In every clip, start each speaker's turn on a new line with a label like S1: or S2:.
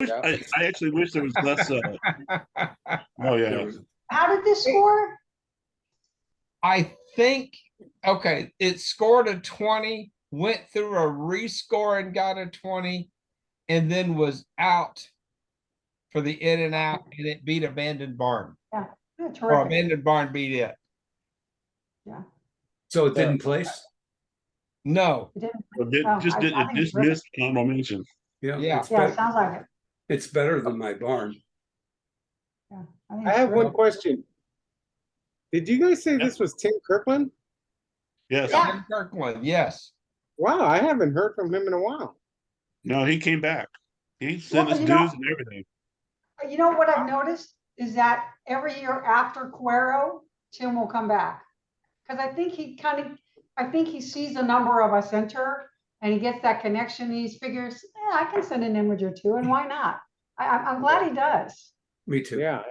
S1: Yeah.
S2: I actually wish there was less. Oh yeah,
S3: How did this score?
S4: I think, okay, it scored a 20, went through a rescore and got a 20, and then was out for the in and out, and it beat Abandoned Barn.
S3: Yeah,
S4: Or
S3: terrific.
S4: Abandoned Barn beat it.
S3: Yeah,
S5: So it didn't place?
S4: No.
S3: it didn't.
S2: it
S3: Oh,
S2: just
S3: I
S2: did. It
S3: think it's
S2: just missed
S3: terrific.
S2: honorable mention.
S5: Yeah.
S4: Yeah.
S5: It's,
S3: Yeah,
S5: bet-
S3: sounds like it.
S5: it's better than my barn.
S3: Yeah, I think
S1: I
S3: it's
S1: have one
S3: terrific.
S1: question. Did you guys say this was Tim Kirkland?
S2: Yes.
S3: Yeah.
S4: Tim Kirkland, yes.
S1: Wow, I haven't heard from him in a while.
S2: No, he came back. He sent
S3: Well,
S2: us
S3: you know-
S2: dues and everything.
S3: You know what I've noticed is that every year after Cuero, Tim will come back. Because I think he sees the number of us enter and he gets that connection. He figures, yeah, I can send an image or two, and why not? I'm glad he does.
S5: Me too.
S1: Yeah,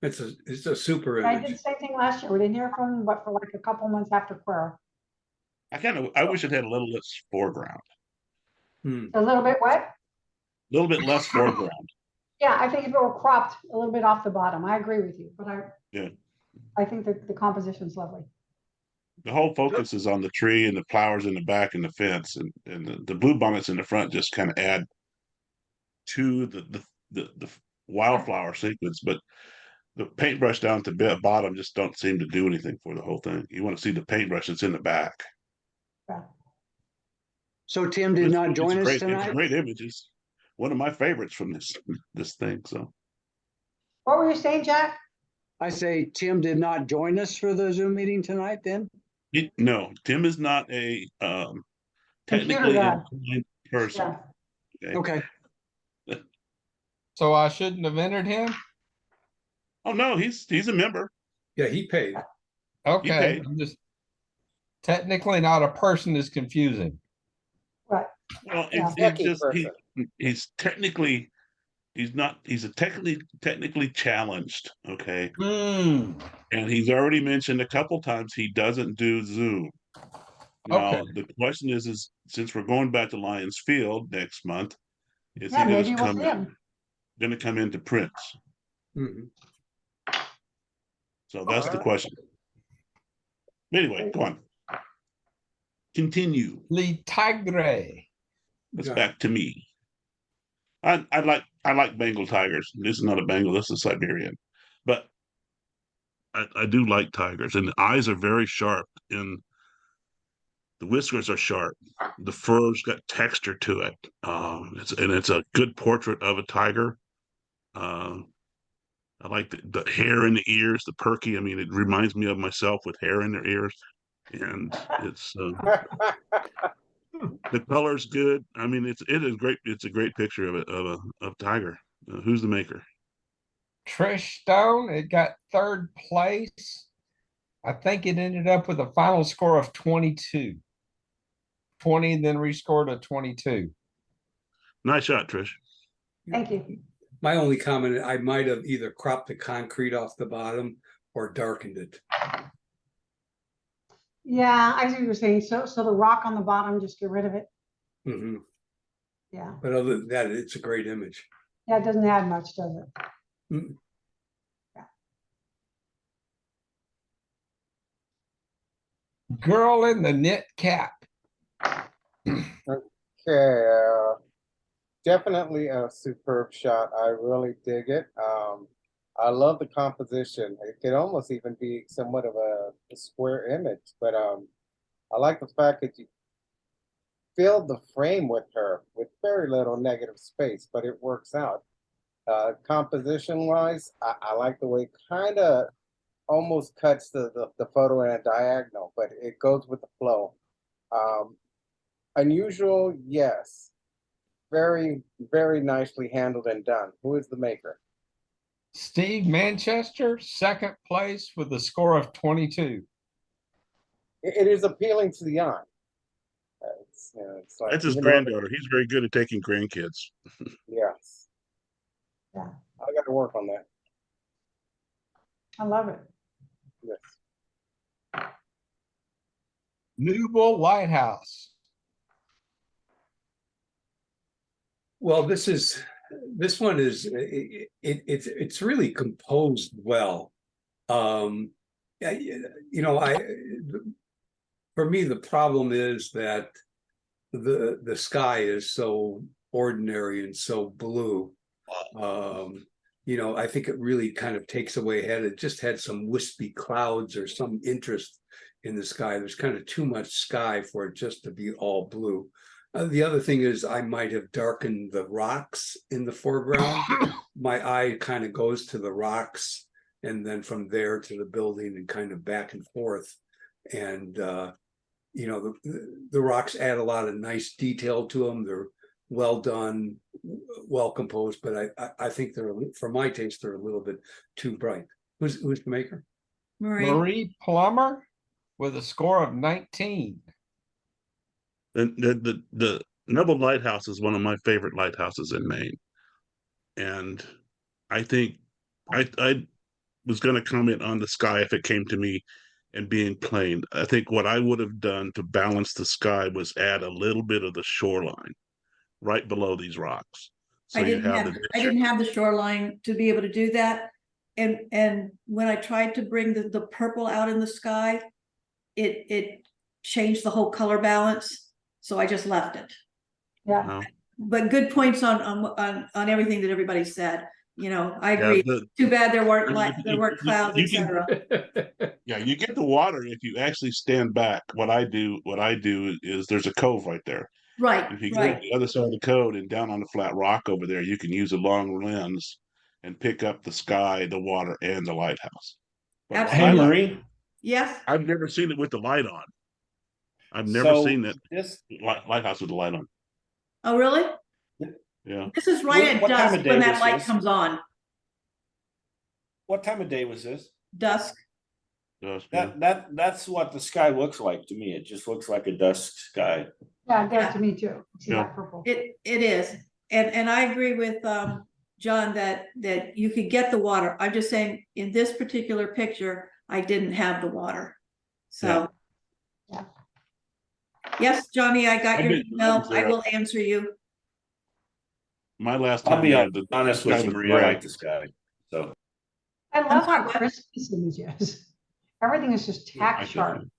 S5: It's a super
S3: I did
S5: image.
S3: the same thing last year. We didn't hear from him, but for like a couple months after Cuero.
S2: I wish it had a little less foreground,
S3: A little bit what?
S2: a little bit less foreground.
S3: Yeah, I think if it were cropped a little bit off the bottom, I agree with you, but
S2: Yeah.
S3: I think that the composition's lovely.
S2: The whole focus is on the tree and the flowers in the back and the fence, and the blue bonnets in the front just kind of add to the wildflower sequence, but the paintbrush down to the bottom just don't seem to do anything for the whole thing. You want to see the paintbrush that's in the back.
S3: Yeah.
S6: So Tim did not join us
S2: It's
S6: tonight?
S2: great images. One of my favorites from this thing. So
S3: What were you saying, Jack?
S6: I say Tim did not join us for the Zoom meeting tonight then?
S2: no, Tim is not a technically
S3: guy.
S2: inclined person.
S3: Yeah.
S6: Okay.
S4: So I shouldn't have entered him?
S2: Oh no, he's a member.
S5: Yeah, he paid.
S4: Okay,
S2: paid.
S4: I'm just technically not a person is confusing.
S3: Right.
S2: Well,
S3: Yeah.
S2: it's just he's technically he's a technically challenged. Okay.
S4: Hmm.
S2: And he's already mentioned a couple times he doesn't do Zoom. Now,
S4: Okay.
S2: the question is since we're going back to Lions Field next month, is
S3: Yeah,
S2: he
S3: maybe we'll see
S2: going
S3: him.
S2: to come into Prince?
S5: Mhm.
S2: So that's the question. Anyway, go on. Continue.
S4: Le Tigre.
S2: That's
S5: Yeah.
S2: back to me. I like Bengal tigers. This is not a Bengal, this is a Siberian. But I do like tigers, and the eyes are very sharp, and the whiskers are sharp. The fur's got texture to it. It's a good portrait of a tiger. I like the hair in the ears, the perky. I mean, it reminds me of myself with hair in their ears, and it's the color's good. I mean, it is great. It's a great picture of tiger. Who's the maker?
S4: Trish Stone, it got third place. I think it ended up with a final score of 22. 20, then rescored a 22.
S2: Nice shot, Trish.
S3: Thank you.
S5: My only comment, I might have either cropped the concrete off the bottom or darkened it.
S3: Yeah, I see what you're saying. So the rock on the bottom, just get rid of it.
S5: Mhm.
S3: Yeah.
S5: But other than that, it's a great image.
S3: Yeah, it doesn't add much, does it?
S5: Mm.
S4: Girl in the knit cap.
S1: Okay, definitely a superb shot. I really dig it. I love the composition. It could almost even be somewhat of a square image, but I like the fact that you filled the frame with her with very little negative space, but it works out. Composition wise, I like the way it kind of almost cuts the photo in a diagonal, but it goes with the flow. Unusual, yes. Very, very nicely handled and done. Who is the maker?
S4: Steve Manchester, second place with a score of 22.
S1: It is appealing to the eye. It's like,
S2: That's his
S1: even though-
S2: granddaughter. He's very good at taking grandkids.
S1: Yes.
S3: Yeah.
S1: I got to work on that.
S3: I love it.
S1: Yes.
S4: Newell Lighthouse.
S5: Well, this is This one is it's really composed well. Yeah, you know, for me the problem is that the sky is so ordinary and so blue. You know, I think it really kind of takes away. Had it just had some wispy clouds or some interest in the sky, there's kind of too much sky for it just to be all blue. The other thing is I might have darkened the rocks in the foreground. My eye kind of goes to the rocks and then from there to the building and kind of back and forth. And you know, the rocks add a lot of nice detail to them. They're well done, well composed, but I think they're, for my taste, they're a little bit too bright. Who's the maker?
S4: Marie Plummer with a score of 19.
S2: The Neville Lighthouse is one of my favorite lighthouses in Maine, and I think I was going to comment on the sky if it came to me and being plain. I think what I would have done to balance the sky was add a little bit of the shoreline right below these rocks. So
S7: I
S2: you
S7: didn't
S2: have
S7: have,
S2: the
S7: I didn't have the shoreline to be able to do that. And when I tried to bring the purple out in the sky, it changed the whole color balance. So I just left it.
S3: Yeah,
S2: No.
S7: But good points on everything that everybody said. You know, I
S2: Yeah,
S7: agree.
S2: the-
S7: Too bad there weren't
S2: you-
S7: clouds,
S2: you can-
S7: etc.
S2: Yeah, you get the water if you actually stand back. What I do is there's a cove right there.
S7: Right,
S2: If you go to
S7: right.
S2: the other side of the code and down on the flat rock over there, you can use a long lens and pick up the sky, the water, and the lighthouse. But what
S7: Absolutely.
S2: I
S8: Hey,
S2: like-
S8: Marie.
S7: Yes.
S2: I've never seen it with the light on. I've never
S8: So
S2: seen that
S8: this,
S2: lighthouse with the light on.
S7: Oh, really?
S2: Yeah.
S7: This is right at
S8: What time
S7: dusk
S8: of day
S7: when that
S8: was
S7: light
S8: this?
S7: comes on.
S8: what time of day was this?
S7: Dusk.
S8: That's what the sky looks like to me. It just looks like a dusk sky.
S3: yeah, it does to me too. See
S2: Yeah.
S3: that purple?
S7: It is. And I agree with John that you could get the water. I'm just saying in this particular picture, I didn't have the water. So.
S3: Yeah.
S7: Yes, Johnny, I got
S2: I
S7: your
S2: did-
S7: email. I will answer you.
S2: My last
S8: I'll
S2: time
S8: be
S2: there, the
S8: honest
S2: sky
S8: with you,
S2: was
S8: Marie. I
S2: bright.
S8: like the sky. So
S3: I love
S7: sorry,
S3: how
S7: what?
S3: crisp this image is. Everything is just
S2: Yeah, I
S3: tack sharp.
S2: definitely-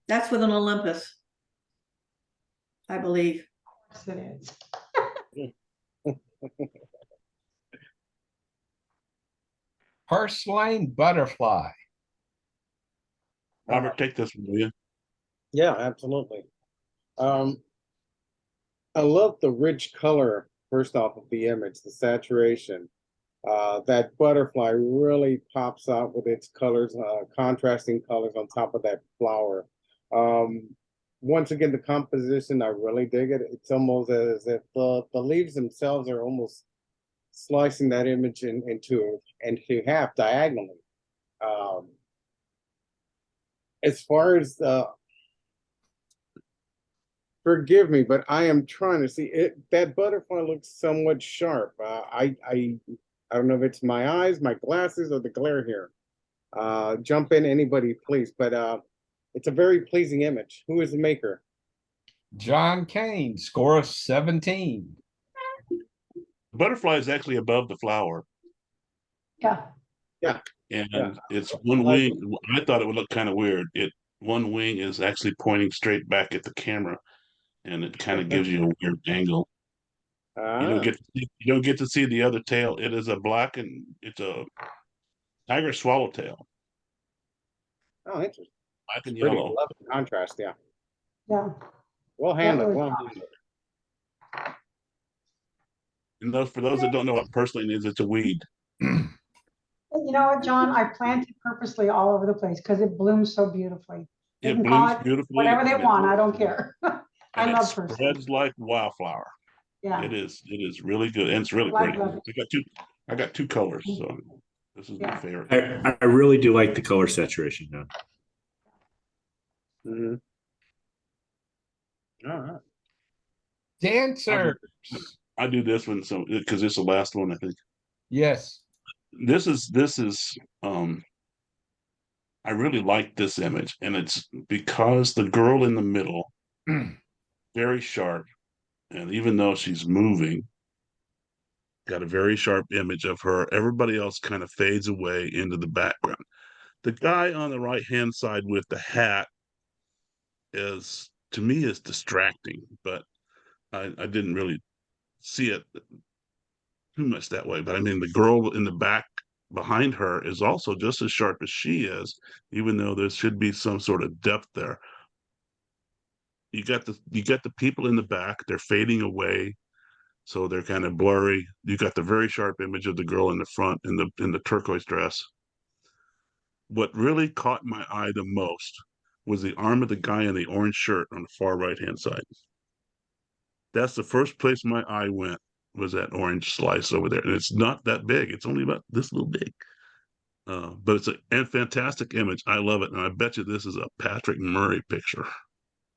S7: That's with an Olympus. I believe.
S3: Yes, it is.
S4: Purslane butterfly.
S2: Robert, take this one, will you?
S1: Yeah, absolutely. I love the rich color, first off of the image, the saturation. That butterfly really pops out with its colors, contrasting colors on top of that flower. Once again, the composition, I really dig it. It's almost as if the leaves themselves are almost slicing that image into half diagonally. As far as forgive me, but I am trying to see it. That butterfly looks somewhat sharp. I don't know if it's my eyes, my glasses, or the glare here. Jump in, anybody, please. But it's a very pleasing image. Who is the maker?
S4: John Kane, score of 17.
S2: The butterfly is actually above the flower,
S3: Yeah,
S2: and
S1: Yeah.
S2: it's one
S1: like
S2: wing. I thought it would look kind of weird. One wing is actually pointing straight back at the camera, and it kind of gives you a weird angle. You don't get to see the other tail. It is it's a tiger swallowtail,
S1: Oh, interesting.
S2: black and
S1: Pretty
S2: yellow.
S1: lovely contrast, yeah.
S3: yeah.
S1: Well handled,
S3: really
S1: well
S3: is.
S1: handled.
S2: And for those that don't know what purslane is, it's a weed.
S3: You know what, John? I plant it purposely all over the place because it blooms so beautifully. They
S2: It
S3: can call
S2: blooms
S3: it
S2: beautifully.
S3: whatever they
S2: and it-
S3: want. I don't care. I
S2: and it
S3: love purslane.
S2: spreads like wildflower.
S3: Yeah.
S2: It is really good, and it's really
S3: Like
S2: pretty.
S3: love
S2: I got two colors, so this is my
S3: Yeah.
S2: favorite.
S9: I really do like the color saturation now.
S1: Mhm. All right.
S4: Dancer.
S2: I do this one so because it's the last one, I think.
S4: Yes.
S2: This is I really like this image, and it's because the girl in the middle, very sharp, And even though she's moving, got a very sharp image of her. Everybody else kind of fades away into the background. The guy on the right hand side with the hat is, to me, is distracting, but I didn't really see it too much that way. But I mean, the girl in the back behind her is also just as sharp as she is, even though there should be some sort of depth there. You got the people in the back, they're fading away, so they're kind of blurry. You got the very sharp image of the girl in the front in the turquoise dress. What really caught my eye the most was the arm of the guy in the orange shirt on the far right hand side. That's the first place my eye went, was that orange slice over there. And it's not that big. It's only about this little big. But it's a fantastic image. I love it. And I bet you this is a Patrick Murray picture.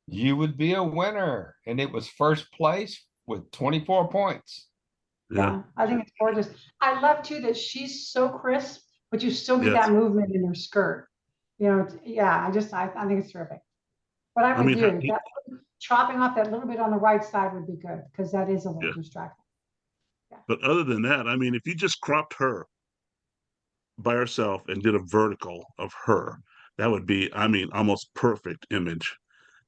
S4: You would be a winner. And it was first place with 24 points.
S2: Yeah.
S3: I think it's gorgeous. I love too that she's so crisp, but you still get
S2: Yes.
S3: that movement in her skirt. You know, yeah, I think it's terrific. But I'm
S2: I
S3: with
S2: mean,
S3: you. That chopping off that little bit on the right side would be good, because that is a little
S2: Yeah.
S3: distracting.
S2: But other than that, I mean, if you just cropped her by herself and did a vertical of her, that would be, I mean, almost perfect image.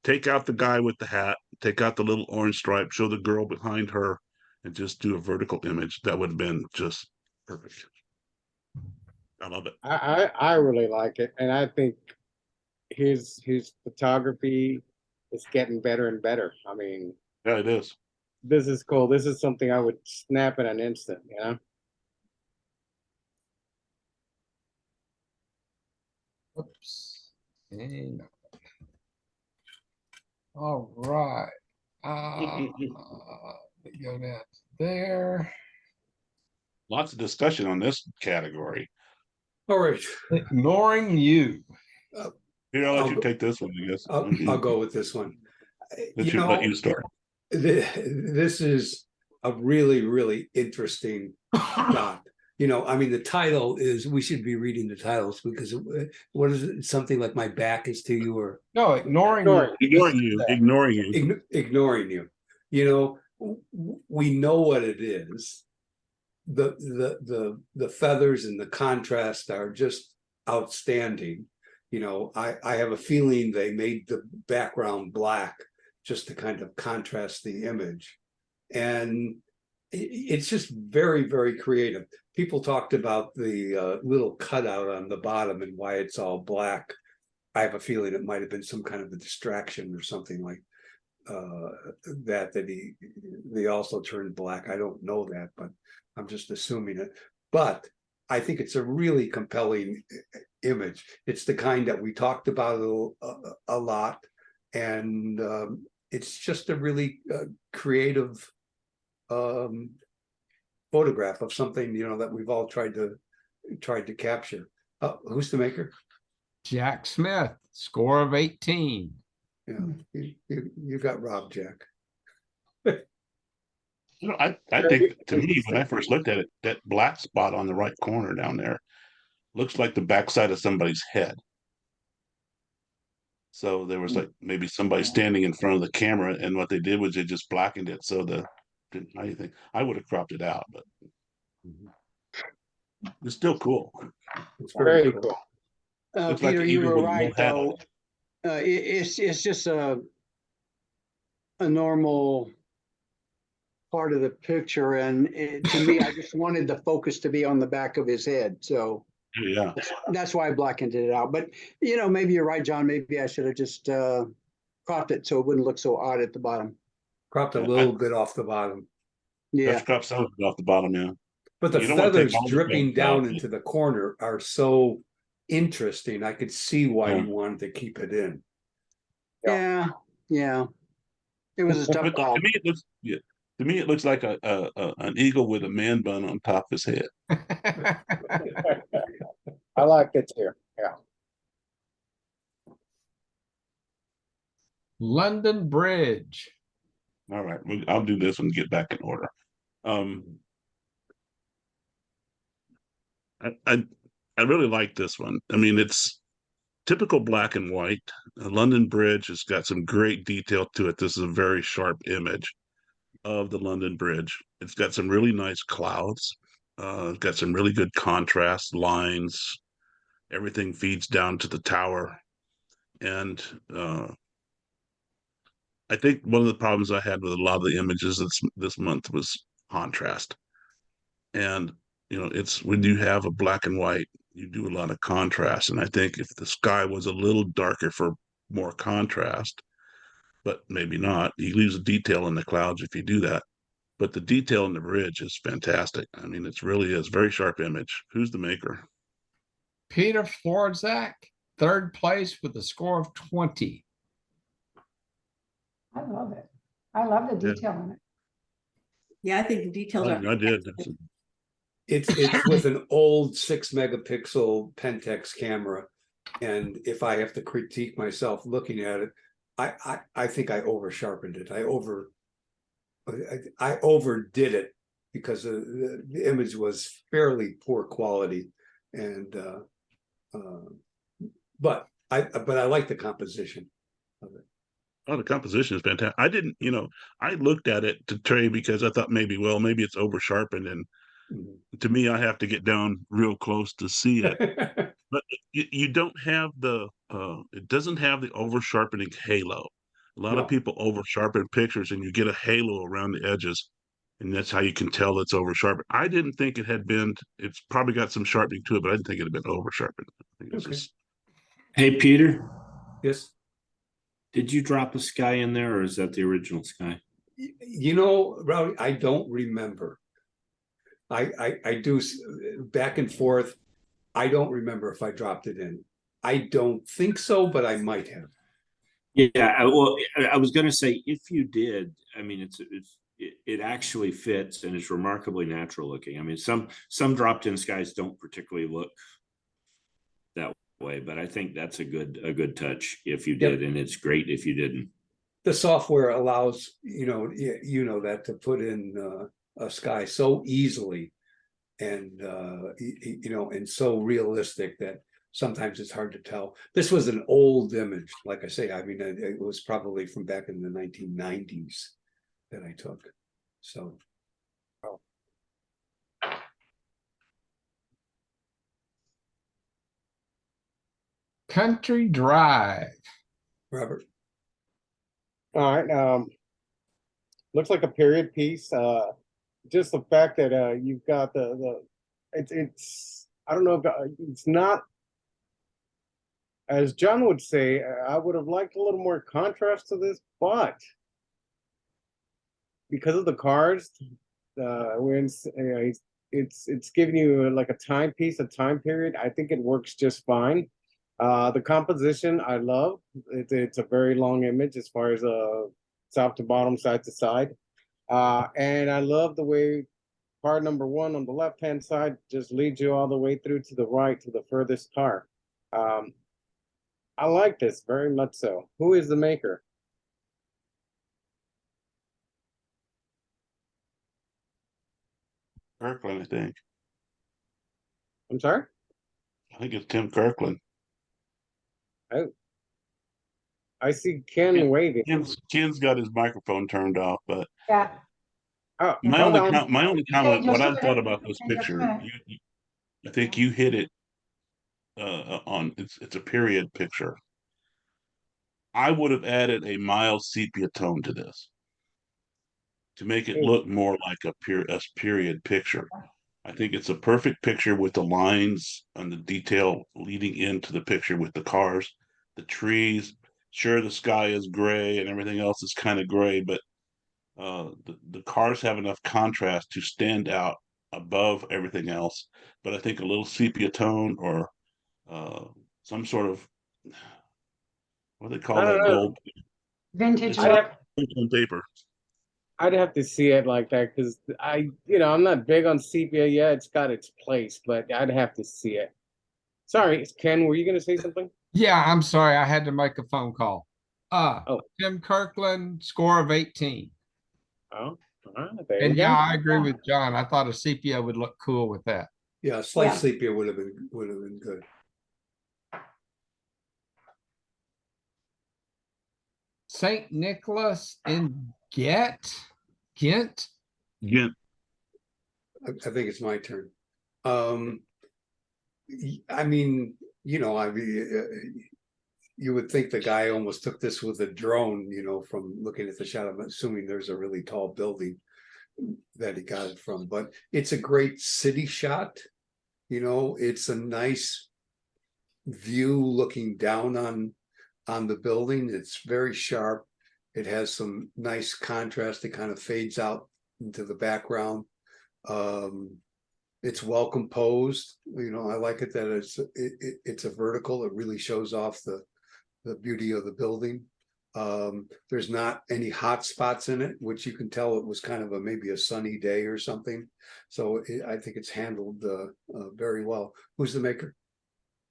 S2: Take out the guy with the hat, take out the little orange stripe, show the girl behind her, and just do a vertical image. That would have been just perfect. I love it.
S1: I really like it, and I think his photography is getting better and better. I mean,
S2: Yeah, it is.
S1: this is cool. This is something I would snap in an instant, you know?
S4: Oops. And all right. Go down to there.
S2: Lots of discussion on this category.
S5: All right,
S4: Ignoring you.
S2: Here, I'll let
S5: I'll
S2: you
S5: go-
S2: take this one, I guess.
S5: I'll go with this one.
S2: Let
S5: You
S2: let
S5: know,
S2: you start.
S5: this is a really, really interesting shot. You know, I mean, the title is, we should be reading the titles, because what is it? Something like "My Back Is to You," or
S4: No, ignoring
S1: Ignoring
S4: you.
S2: Ignoring you, ignoring you.
S5: ignoring you. You know, we know what it is. The feathers and the contrast are just outstanding. You know, I have a feeling they made the background black just to kind of contrast the image. And it's just very, very creative. People talked about the little cutout on the bottom and why it's all black. I have a feeling it might have been some kind of a distraction or something like that they also turned black. I don't know that, but I'm just assuming it. But I think it's a really compelling image. It's the kind that we talked about a lot, and it's just a really creative photograph of something, you know, that we've all tried to capture. Who's the maker?
S4: Jack Smith, score of 18.
S5: Yeah, you got robbed, Jack.
S2: You know, I think, to me, when I first looked at it, that black spot on the right corner down there looks like the backside of somebody's head. So there was like maybe somebody standing in front of the camera, and what they did was they just blackened it. So how do you think? I would have cropped it out, but it's still cool.
S5: It's
S1: Very cool.
S2: Looks like
S6: Peter,
S2: an
S6: you
S2: eagle
S6: were
S2: with a
S6: right,
S2: little hat on
S6: though. It's just a normal part of the picture, and to me, I just wanted the focus to be on the back of his head, so
S2: Yeah.
S6: that's why I blackened it out. But you know, maybe you're right, John. Maybe I should have just cropped it so it wouldn't look so odd at the bottom.
S5: cropped a little bit off the bottom.
S6: Yeah,
S2: Let's crop some of it off the bottom, yeah.
S5: But the
S2: You don't want to take
S5: feathers
S2: all the
S5: dripping
S2: feathers out,
S5: down
S2: but-
S5: into the corner are so interesting. I could see why
S2: Yeah.
S5: you wanted to keep it in.
S6: yeah. It was a tough
S2: But
S6: call.
S2: to me, it looks to me it looks like an eagle with a man bun on top of his head.
S1: I like it too. Yeah.
S4: London Bridge.
S2: All right, I'll do this one and get back in order. I really like this one. I mean, it's typical black and white. London Bridge has got some great detail to it. This is a very sharp image. of the London Bridge. It's got some really nice clouds. It's got some really good contrast lines. Everything feeds down to the tower. And I think one of the problems I had with a lot of the images this month was contrast. And it's when you have a black and white, you do a lot of contrast. And I think if the sky was a little darker for more contrast, but maybe not, you lose the detail in the clouds if you do that. But the detail in the bridge is fantastic. I mean, it's really is very sharp image. Who's the maker?
S4: Peter Florzak, third place with a score of 20.
S3: I love it. I love the
S2: Yeah.
S3: detail in it.
S7: Yeah, I think the details are.
S2: I did.
S5: It's with an old 6 megapixel Pentax camera. And if I have to critique myself looking at it, I think I over sharpened it. I overdid it because the image was fairly poor quality. And but I like the composition of it.
S2: Oh, the composition is fantastic. I didn't, I looked at it to Trey because I thought maybe it's over sharpened. And to me, I have to get down real close to see it. But you don't have it doesn't have the over sharpening halo. A lot of people over sharpen pictures and you get a halo around the edges. And that's how you can tell it's over sharpened. I didn't think it had been, it's probably got some sharpening to it, but I didn't think it had been over sharpened. I think it's just,
S9: Hey, Peter,
S5: Yes.
S9: did you drop a sky in there, or is that the original sky?
S5: Rowdy, I don't remember. I do back and forth. I don't remember if I dropped it in. I don't think so, but I might have.
S9: Yeah, I was going to say, if you did, I mean, it actually fits and it's remarkably natural looking. I mean, some dropped in skies don't particularly look that way, but I think that's a good touch if you did, and it's great if you didn't.
S5: The software allows that to put in a sky so easily, and and so realistic that sometimes it's hard to tell. This was an old image, like I say. I mean, it was probably from back in the 1990s that I took. So,
S4: Country Drive.
S5: Robert.
S1: All right. Looks like a period piece. Just the fact that you've got it's I don't know if it's not, as John would say, I would have liked a little more contrast to this, but because of the cars, when it's giving you like a timepiece, a time period, I think it works just fine. The composition I love. It's a very long image as far as top to bottom, side to side. And I love the way car number one on the left-hand side just leads you all the way through to the right to the furthest car. I like this very much so. Who is the maker?
S2: Kirkland, I think.
S1: I'm sorry?
S2: I think it's Tim Kirkland.
S1: Oh. I see Ken waving.
S2: Ken's got his microphone turned off, but
S3: Yeah.
S1: Oh,
S2: my only comment, what I thought about this
S3: Just a
S2: picture,
S3: minute.
S2: I think you hit it on it's a period picture. I would have added a mild sepia tone to this to make it look more like a period picture. I think it's a perfect picture with the lines and the detail leading into the picture with the cars, the trees. Sure, the sky is gray and everything else is kind of gray, but the cars have enough contrast to stand out above everything else. But I think a little sepia tone or some sort of, what do they call
S1: I don't
S2: that,
S1: know.
S2: gold?
S3: Vintage
S2: It's
S3: look.
S2: on paper.
S1: I'd have to see it like that because I'm not big on sepia. Yeah, it's got its place, but I'd have to see it. Sorry, Ken, were you going to say something?
S4: Yeah, I'm sorry. I had to make a phone call.
S1: Oh.
S4: Tim Kirkland, score of 18.
S1: Oh, all right, there
S4: And
S1: you
S4: yeah,
S1: go.
S4: I agree with John. I thought a sepia would look cool with that.
S5: Yeah, slight
S3: Yeah.
S5: sepia would have been good.
S4: St. Nicholas in Get Kent?
S2: Again,
S5: I think it's my turn. I mean, you would think the guy almost took this with a drone, from looking at the shot. I'm assuming there's a really tall building that he got it from, but it's a great city shot. It's a nice view looking down on the building. It's very sharp. It has some nice contrast. It kind of fades out into the background. It's well composed. I like it that it's a vertical. It really shows off the beauty of the building. There's not any hot spots in it, which you can tell it was kind of maybe a sunny day or something. So I think it's handled very well. Who's the maker?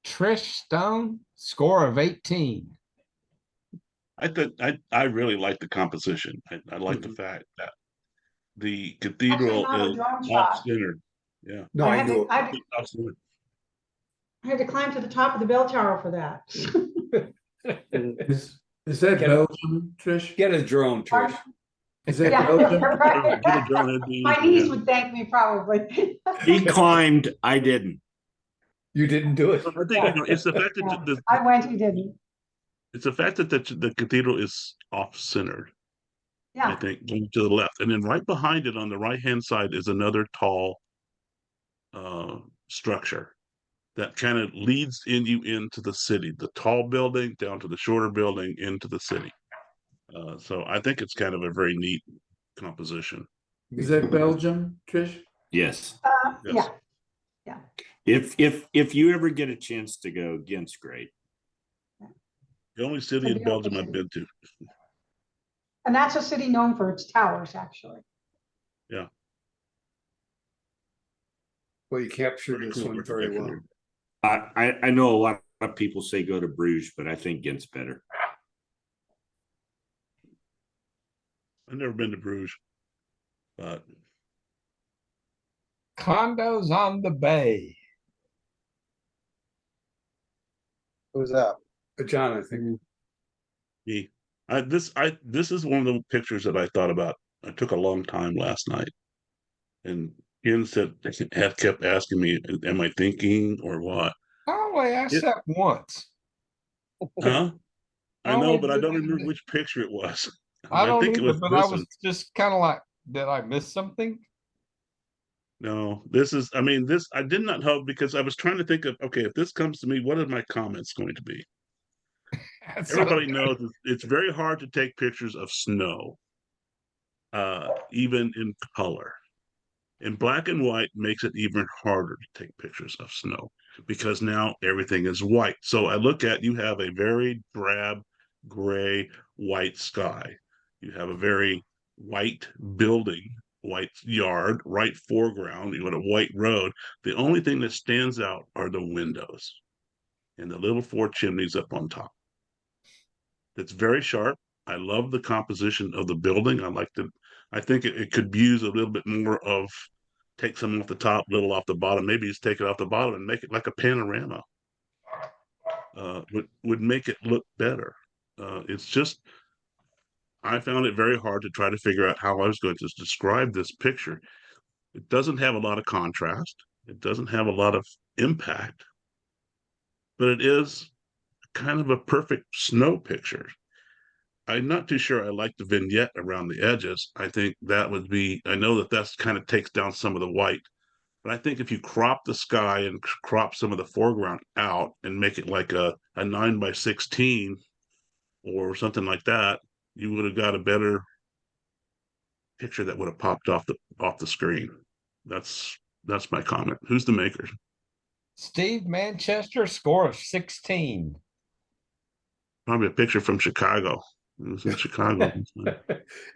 S4: Trish Stone, score of 18.
S2: I really like the composition. I like the fact that the cathedral
S3: not a
S2: is
S3: drone shot.
S2: off-centered. Yeah.
S5: No,
S3: I
S5: I
S3: had to-
S5: knew.
S3: I had to-
S2: Off-centered.
S3: I had to climb to the top of the bell tower for that.
S10: Is that
S5: Get a-
S10: Belgium, Trish?
S5: Get a drone, Trish.
S10: Is that
S3: Yeah,
S10: Belgium?
S3: right.
S2: Get a drone, it'd be
S3: My
S2: easy,
S3: niece
S2: yeah.
S3: would thank me probably.
S9: He climbed, I didn't.
S5: You didn't do it.
S2: I think it's the fact that
S3: Yeah, I went, he didn't.
S2: it's the fact that the cathedral is off-centered. I
S3: Yeah,
S2: think going to the left, and then right behind it on the right-hand side is another tall structure that kind of leads you into the city, the tall building down to the shorter building into the city. So I think it's kind of a very neat composition.
S10: Is that Belgium, Trish?
S9: Yes.
S2: Yes.
S3: yeah.
S9: If you ever get a chance to go, Ghent's great.
S2: The only city in Belgium I've been to.
S3: And that's a city known for its towers, actually.
S5: Well, you captured
S2: Very
S5: this
S2: cool
S5: one very
S2: architecture
S5: well.
S2: there.
S9: I know a lot of people say go to Bruges, but I think Ghent's better.
S2: I've never been to Bruges, but
S4: Condos on the bay.
S1: Who's up?
S5: John, I think.
S2: this is one of the pictures that I thought about. I took a long time last night, and Ian said had kept asking me, "Am I thinking or what?"
S4: I only asked
S2: Yeah.
S4: that once.
S2: Huh? I
S4: Oh,
S2: know, but I
S4: did
S2: don't
S4: I-
S2: remember which picture it was.
S4: I don't
S2: think it
S4: either,
S2: was
S4: but
S2: this
S4: I
S2: one.
S4: was just kind of like, did I miss something?
S2: No, this is. I mean, this I did not hope because I was trying to think of okay, if this comes to me, what are my comments going to be?
S4: So-
S2: Everybody knows it's very hard to take pictures of snow, even in color. And black and white makes it even harder to take pictures of snow because now everything is white. So I look at you have a very drab, gray, white sky. You have a very white building, white yard, right foreground. You got a white road. The only thing that stands out are the windows and the little four chimneys up on top. It's very sharp. I love the composition of the building. I think it could use a little bit more of take some off the top, little off the bottom. Maybe just take it off the bottom and make it like a panorama. Would make it look better. It's just I found it very hard to try to figure out how I was going to describe this picture. It doesn't have a lot of contrast. It doesn't have a lot of impact, but it is kind of a perfect snow picture. I'm not too sure I like the vignette around the edges. I think that would be, I know that that's kind of takes down some of the white, but I think if you crop the sky and crop some of the foreground out and make it like a 9:16 or something like that, you would have got a better picture that would have popped off the screen. That's my comment. Who's the maker?
S4: Steve Manchester, score of 16.
S2: Probably a picture from Chicago. It was in Chicago.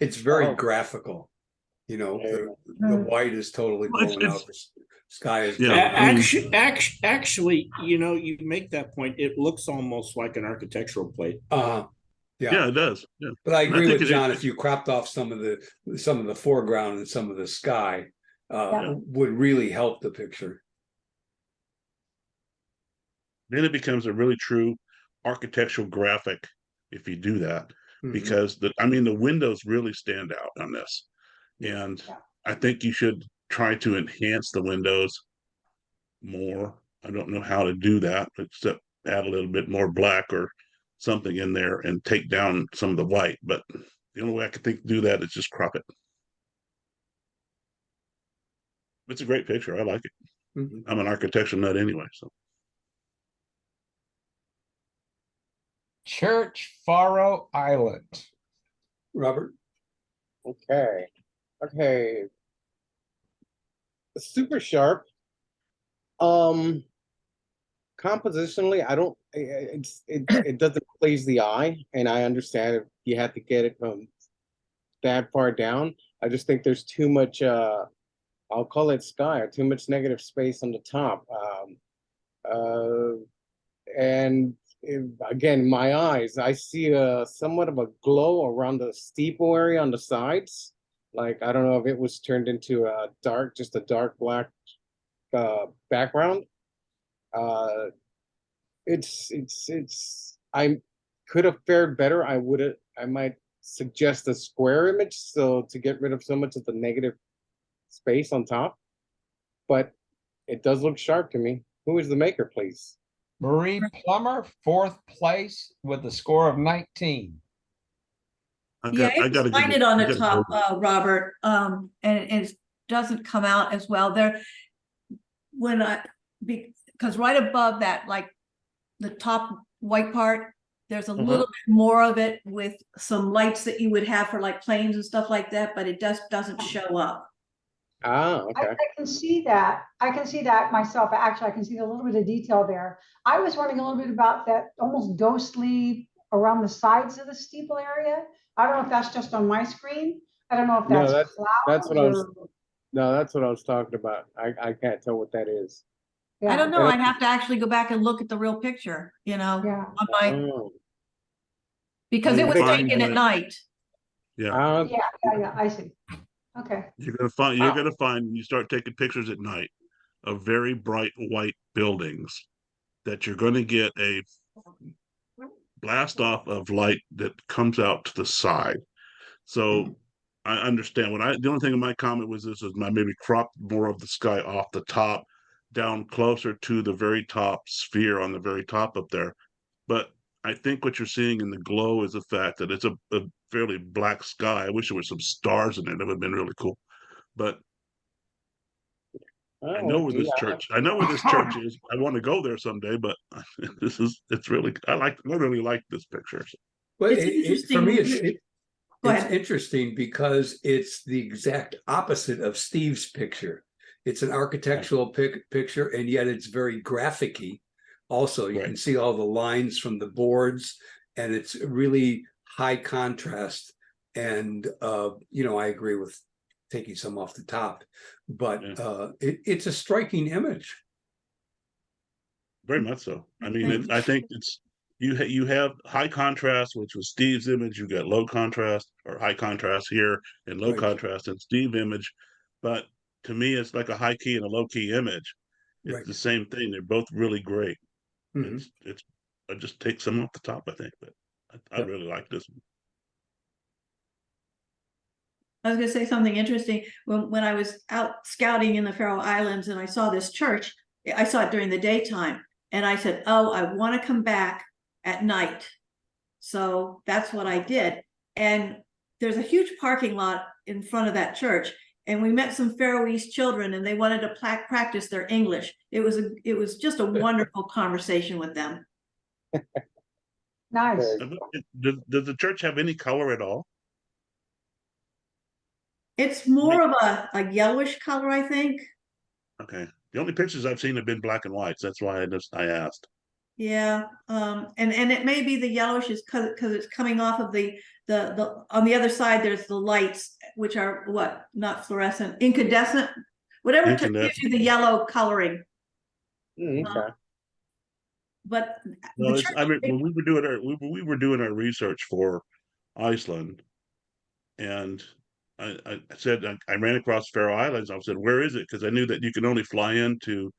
S5: It's very
S1: Oh.
S5: graphical. The
S3: Mm.
S5: white is totally
S2: Well,
S5: blown out. The sky is.
S2: Yeah.
S5: blown out.
S9: Actually, you make that point. It looks almost like an architectural plate.
S2: Yeah, it does. Yeah.
S5: But I
S2: And I
S5: agree
S2: think
S5: with
S2: it-
S5: John. If you cropped off some of the foreground and some of the sky, would really help the picture.
S2: Then it becomes a really true architectural graphic if you do that,
S5: Mhm.
S2: because the windows really stand out on this. And
S3: Yeah.
S2: I think you should try to enhance the windows more. I don't know how to do that, except add a little bit more black or something in there and take down some of the white. But the only way I could think to do that is just crop it. It's a great picture. I like it.
S5: Mhm.
S2: I'm an architectural nut anyway, so.
S4: Church Faro Island.
S5: Robert?
S1: Okay, okay. Super sharp. Compositionally, I don't. It doesn't please the eye, and I understand if you have to get it from that far down. I just think there's too much. I'll call it sky, or too much negative space on the top. And again, my eyes, I see a somewhat of a glow around the steeple area on the sides. Like, I don't know if it was turned into a dark, just a dark black background. Uh, I could have fared better. I might suggest a square image so to get rid of so much of the negative space on top. But it does look sharp to me. Who is the maker, please?
S4: Marie Plummer, 4th place with a score of 19.
S7: Yeah,
S2: I
S7: it's
S2: gotta give
S7: lighted
S2: it-
S7: on
S2: I
S7: the
S2: gotta
S7: top,
S2: go.
S7: Robert, and it doesn't come out as well there. Because right above that, like the top white part, there's a little bit more of it with some lights that you would have for like planes and stuff like that, but it just doesn't show up.
S1: Ah,
S3: I
S1: okay.
S3: can see that. I can see that myself. Actually, I can see a little bit of detail there. I was wondering a little bit about that almost ghostly around the sides of the steeple area. I don't know if that's just on my screen. I don't know if
S1: No,
S3: that's
S1: that's
S3: clouds
S1: what I was.
S3: or,
S1: No, that's what I was talking about. I can't tell what that is.
S7: I don't
S3: yeah,
S7: know, I'd have to actually go back and look at the real picture,
S3: yeah.
S7: on my,
S1: Oh,
S7: because it
S2: You'll
S7: was
S2: find
S7: taken at
S2: that-
S7: night.
S2: Yeah,
S3: Yeah, I see. Okay.
S2: you're gonna find when you start taking pictures at night of very bright white buildings that you're gonna get a blast off of light that comes out to the side. So I understand the only thing in my comment was this is my maybe crop more of the sky off the top down closer to the very top sphere on the very top up there. But I think what you're seeing in the glow is the fact that it's a fairly black sky. I wish there were some stars in it. It would have been really cool. But I know where this church. I know where this church is. I want to go there someday. But it's really. I really like this picture.
S5: Well,
S7: It's
S5: for me,
S7: interesting. Go
S5: it's
S7: ahead.
S5: interesting because it's the exact opposite of Steve's picture. It's an architectural picture, and yet it's very graphic-y. Also, you can see all the lines from the boards, and it's really high contrast. And I agree with taking some off the top, but it's a striking image.
S2: Very much so. I mean, I think it's you have high contrast, which was Steve's image. You got low contrast or high contrast here, and low contrast in Steve's image. But to me, it's like a high key and a low key image. It's the same thing. They're both really great. It's I just take some off the top, I think, but I really like this one.
S7: I was gonna say something interesting. When I was out scouting in the Faroe Islands and I saw this church, I saw it during the daytime. And I said, oh, I want to come back at night. So that's what I did. And there's a huge parking lot in front of that church. And we met some Faroese children and they wanted to practice their English. It was just a wonderful conversation with them.
S3: Nice.
S2: Does the church have any color at all?
S7: It's more of a yellowish color, I think.
S2: Okay. The only pictures I've seen have been black and whites. That's why I asked.
S7: Yeah, and it may be the yellowish is because it's coming off of the on the other side. There's the lights, which are what, not fluorescent, incandescent, whatever gives you the yellow coloring.
S1: Okay.
S7: But
S2: No, I mean, when we were doing our research for Iceland, and I said I ran across Faroe Islands. I said, where is it? Because I knew that you can only fly into,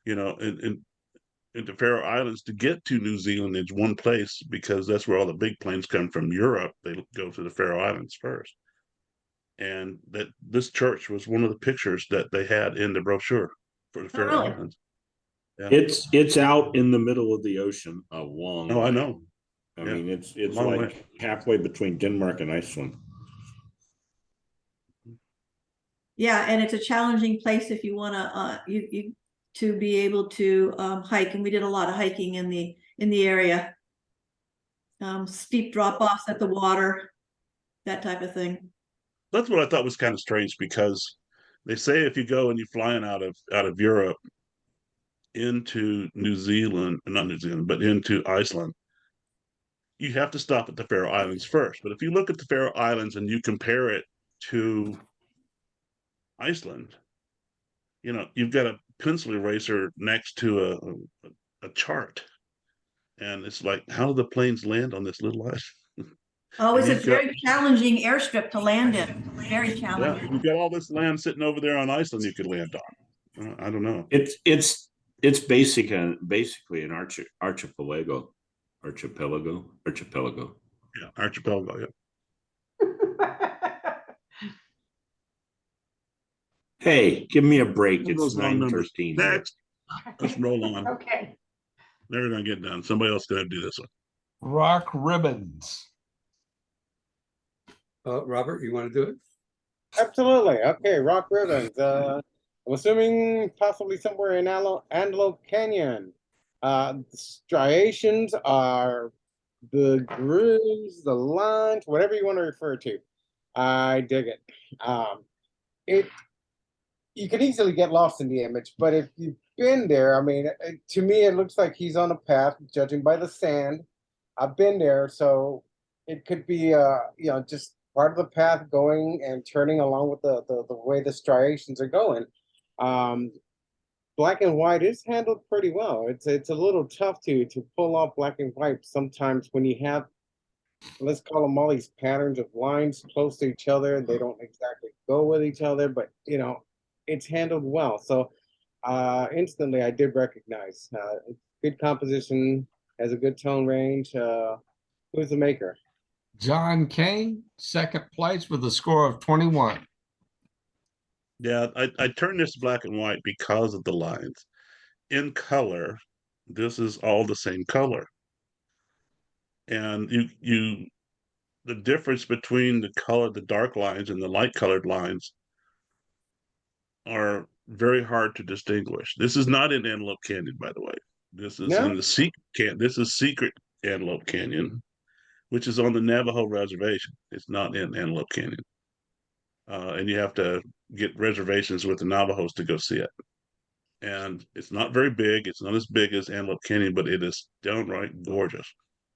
S2: into Faroe Islands to get to New Zealand. It's one place because that's where all the big planes come from Europe. They go to the Faroe Islands first. and that this church was one of the pictures that they had in the brochure for the Faroe
S7: really?
S2: Islands. Yeah.
S9: It's out in the middle of the ocean, a long
S2: Oh, I
S9: way.
S2: know.
S9: I
S2: Yeah.
S9: mean, it's
S2: Long
S9: like
S2: way.
S9: halfway between Denmark and Iceland.
S7: Yeah, and it's a challenging place if you want to you to be able to hike, and we did a lot of hiking in the area. Steep drop offs at the water, that type of thing.
S2: That's what I thought was kind of strange, because they say if you go and you're flying out of Europe into New Zealand, not New Zealand, but into Iceland, you have to stop at the Faroe Islands first. But if you look at the Faroe Islands and you compare it to Iceland, you've got a pencil eraser next to a chart, and it's like, how do the planes land on this little island?
S7: Oh,
S2: And
S7: it's a
S2: you've got,
S7: very challenging airstrip to land in. Very
S2: yeah,
S7: challenging.
S2: you've got all this land sitting over there on Iceland you could land on. I don't know.
S9: It's basically an archipelago.
S2: Yeah, archipelago. Yeah.
S9: Hey, give me a break.
S2: One of
S9: It's
S2: those long numbers.
S9: 9:13 here.
S2: Next, let's roll on.
S3: Okay.
S2: Never gonna get done. Somebody else gonna do this one.
S4: Rock ribbons.
S5: Robert, you want to do it?
S1: Absolutely. Okay, rock ribbons. I'm assuming possibly somewhere in Antelope Canyon. The striations are the grooves, the lines, whatever you want to refer to. I dig it. It you can easily get lost in the image, but if you've been there, I mean, to me, it looks like he's on a path, judging by the sand. I've been there, so it could be, just part of the path going and turning along with the way the striations are going. Um, Black and white is handled pretty well. It's a little tough to pull off black and white sometimes when you have, let's call them, all these patterns of lines close to each other. They don't exactly go with each other, but it's handled well. So instantly I did recognize it's good composition, has a good tone range. Who's the maker?
S4: John Kane, second place with a score of 21.
S2: Yeah, I turned this black and white because of the lines. In color, this is all the same color. And the difference between the dark lines and the light colored lines are very hard to distinguish. This is not in Antelope Canyon, by the way. This is
S1: No?
S2: in the This is Secret Antelope Canyon, which is on the Navajo Reservation. It's not in Antelope Canyon. And you have to get reservations with the Navajos to go see it. And it's not very big. It's not as big as Antelope Canyon, but it is downright gorgeous.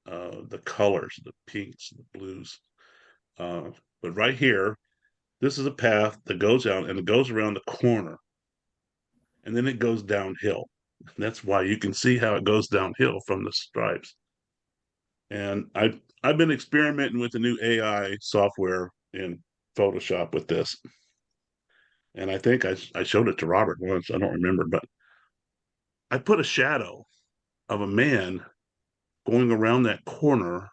S2: The colors, the pinks, the blues. But right here, this is a path that goes out and it goes around the corner, and then it goes downhill. That's why you can see how it goes downhill from the stripes. And I've been experimenting with the new AI software in Photoshop with this. And I think I showed it to Robert once. I don't remember, but I put a shadow of a man going around that corner,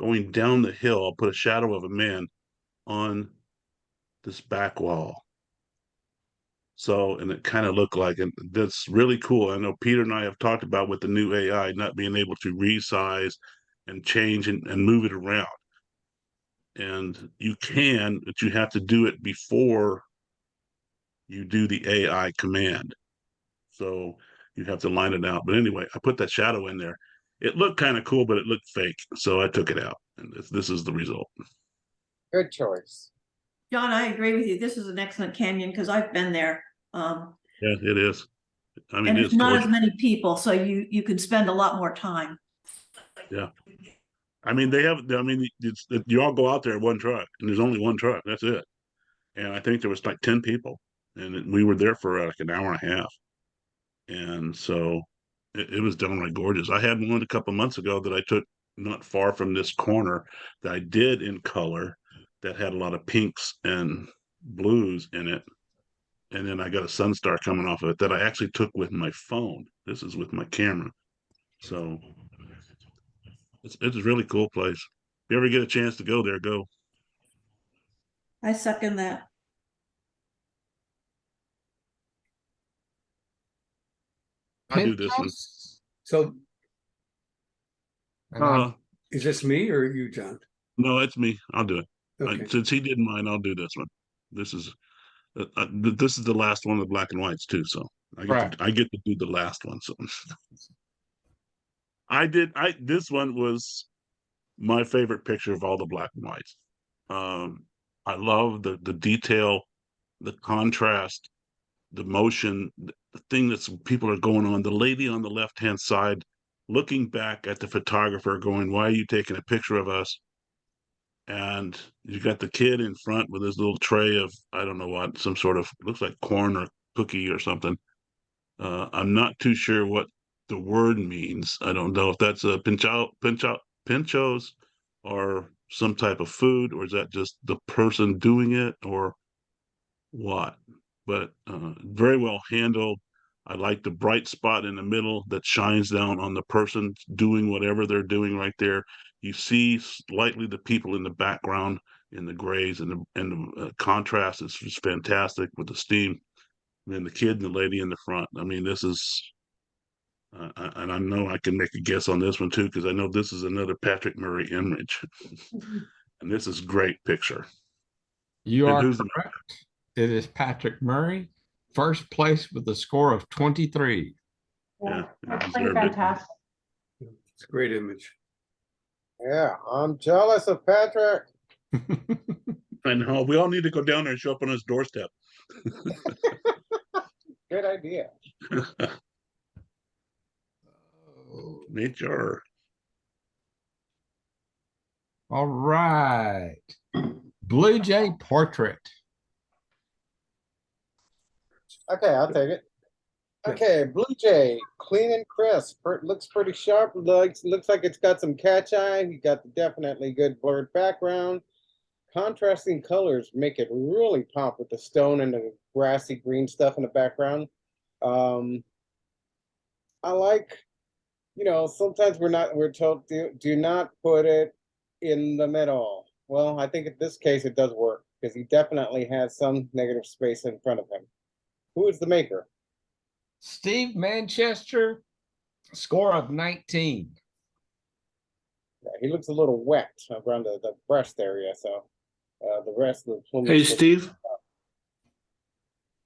S2: going down the hill. I'll put a shadow of a man on this back wall. So, and it kind of looked like, and that's really cool. I know Peter and I have talked about with the new AI not being able to resize and change and move it around. And you can, but you have to do it before you do the AI command. So you have to line it out. But anyway, I put that shadow in there. It looked kind of cool, but it looked fake. So I took it out. And this is the result.
S1: Good choice.
S7: John, I agree with you. This is an excellent canyon because I've been there.
S2: Yeah, it is. I mean,
S7: And
S2: it's
S7: there's not
S2: gorgeous.
S7: as many people, so you can spend a lot more time.
S2: Yeah. I mean, you all go out there in one truck, and there's only one truck. That's it. And I think there was like 10 people, and we were there for like an hour and a half. And so it was downright gorgeous. I had one a couple months ago that I took not far from this corner that I did in color that had a lot of pinks and blues in it. And then I got a sunstar coming off of it that I actually took with my phone. This is with my camera. So it's a really cool place. If you ever get a chance to go there, go.
S7: I second that.
S2: I'll do this one.
S4: Pinchos,
S5: So
S4: and I'm-
S5: is this me or you, John?
S2: No, it's me. I'll do it.
S5: Okay.
S2: Since he did mine, I'll do this one. This is this is the last one of the black and whites too. So
S4: Right.
S2: I get to do the last one. So this one was my favorite picture of all the black and whites. I love the detail, the contrast, the motion, the thing that's people are going on. The lady on the left hand side looking back at the photographer going, "Why are you taking a picture of us?" And you got the kid in front with his little tray of, I don't know what, some sort of, looks like corn or cookie or something. I'm not too sure what the word means. I don't know if that's a pinchos or some type of food, or is that just the person doing it or what? But very well handled. I like the bright spot in the middle that shines down on the person doing whatever they're doing right there. You see slightly the people in the background in the grays, and the contrast is just fantastic with the steam. And then the kid and the lady in the front. I mean, this is, and I know I can make a guess on this one too, because I know this is another Patrick Murray image. And this is great picture.
S4: you
S2: And
S4: are
S2: who's the-
S4: correct. It is Patrick Murray, first place with a score of 23.
S2: Yeah,
S3: That's
S2: he
S3: pretty
S2: deserved it.
S3: fantastic.
S5: It's a great image.
S1: Yeah, I'm jealous of Patrick.
S2: I know we all need to go down there and show up on his doorstep.
S1: Good idea.
S2: Nature.
S4: All right. Blue Jay portrait.
S1: Okay, I'll take it.
S5: Yeah.
S1: Okay, Blue Jay, clean and crisp. Looks pretty sharp. Looks like it's got some catch eye. You got the definitely good blurred background. Contrasting colors make it really pop with the stone and the grassy green stuff in the background. I like, sometimes we're told do not put it in the middle. Well, I think in this case it does work because he definitely has some negative space in front of him. Who is the maker?
S4: Steve Manchester, score of 19.
S1: Yeah, he looks a little wet around the breast area, so the rest of the plumage
S9: Hey,
S1: looks-
S9: Steve,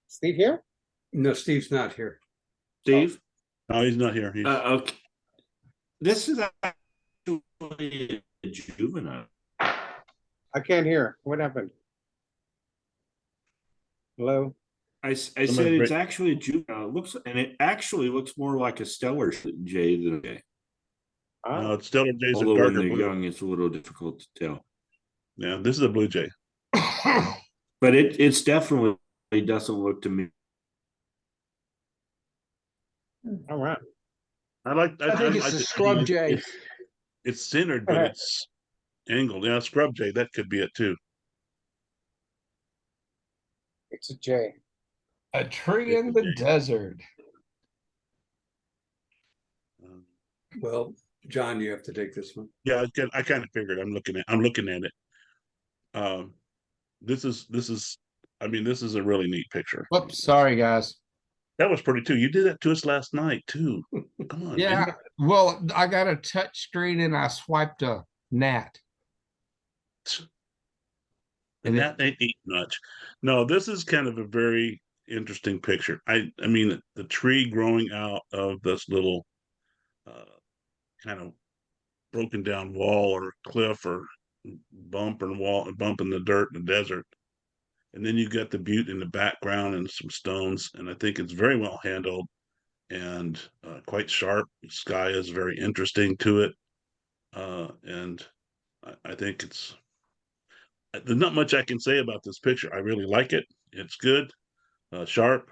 S1: Steve here?
S5: No, Steve's not here.
S9: Steve,
S2: No, he's not here. He's
S9: okay. This is actually a juvenile.
S1: I can't hear. What happened? Hello?
S9: I said it's actually a juvenile. It actually looks more like a stellar jay than a jay.
S2: no, it's Stellar Jay's a
S9: Although when
S2: darker
S9: they're
S2: blue.
S9: young, it's a little difficult to tell.
S2: Yeah, this is a Blue Jay.
S9: But it's definitely doesn't look to me.
S1: All right.
S6: I think it's a scrub jay.
S2: It's centered, but it's angled. Yeah, scrub jay. That could be it too.
S1: It's a J.
S4: A tree in the desert.
S5: Well, John, you have to take this one.
S2: Yeah, I kind of figured. I'm looking at it. This is. I mean, this is a really neat picture.
S4: Oops, sorry, guys.
S2: That was pretty too. You did that to us last night too. Come on.
S4: Yeah,
S2: man.
S4: well, I got a touch screen and I swiped a gnat.
S2: And that ain't much. No, this is kind of a very interesting picture. I mean, the tree growing out of this little kind of broken down wall or cliff or bump in the dirt in the desert. And then you got the butte in the background and some stones. And I think it's very well handled and quite sharp. The sky is very interesting to it. And I think there's not much I can say about this picture. I really like it. It's good, sharp,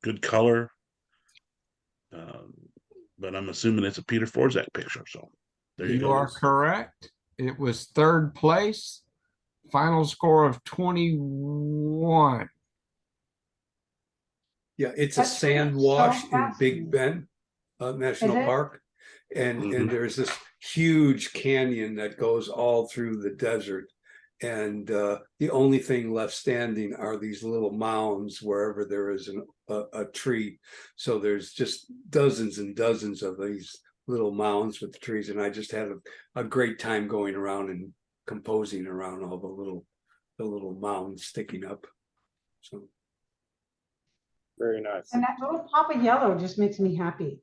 S2: good color. But I'm assuming it's a Peter Forzak picture. So there you
S4: You
S2: go.
S4: are correct. It was third place. Final score of 21.
S5: Yeah, it's a
S3: That's
S5: sand
S3: so
S5: wash in
S3: fascinating.
S5: Big Bend National
S3: Is it?
S5: Park. And
S2: Mhm.
S5: there's this huge canyon that goes all through the desert. And the only thing left standing are these little mounds wherever there is a tree. So there's just dozens and dozens of these little mounds with the trees, and I just had a great time going around and composing around all the little mounds sticking up. So
S1: Very nice.
S3: And that little pop of yellow just makes me happy.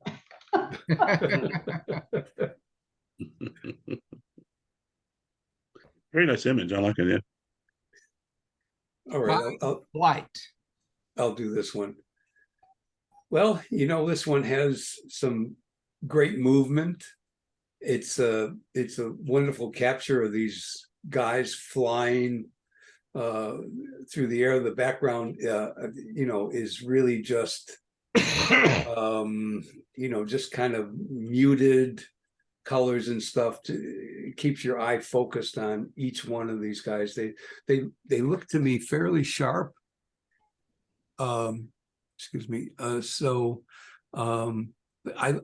S2: Very nice image. I like it. Yeah.
S5: all right,
S4: Light.
S5: I'll do this one. Well, this one has some great movement. It's a wonderful capture of these guys flying through the air. The background, is really just, just kind of muted colors and stuff. It keeps your eye focused on each one of these guys. They look to me fairly sharp. Excuse me. I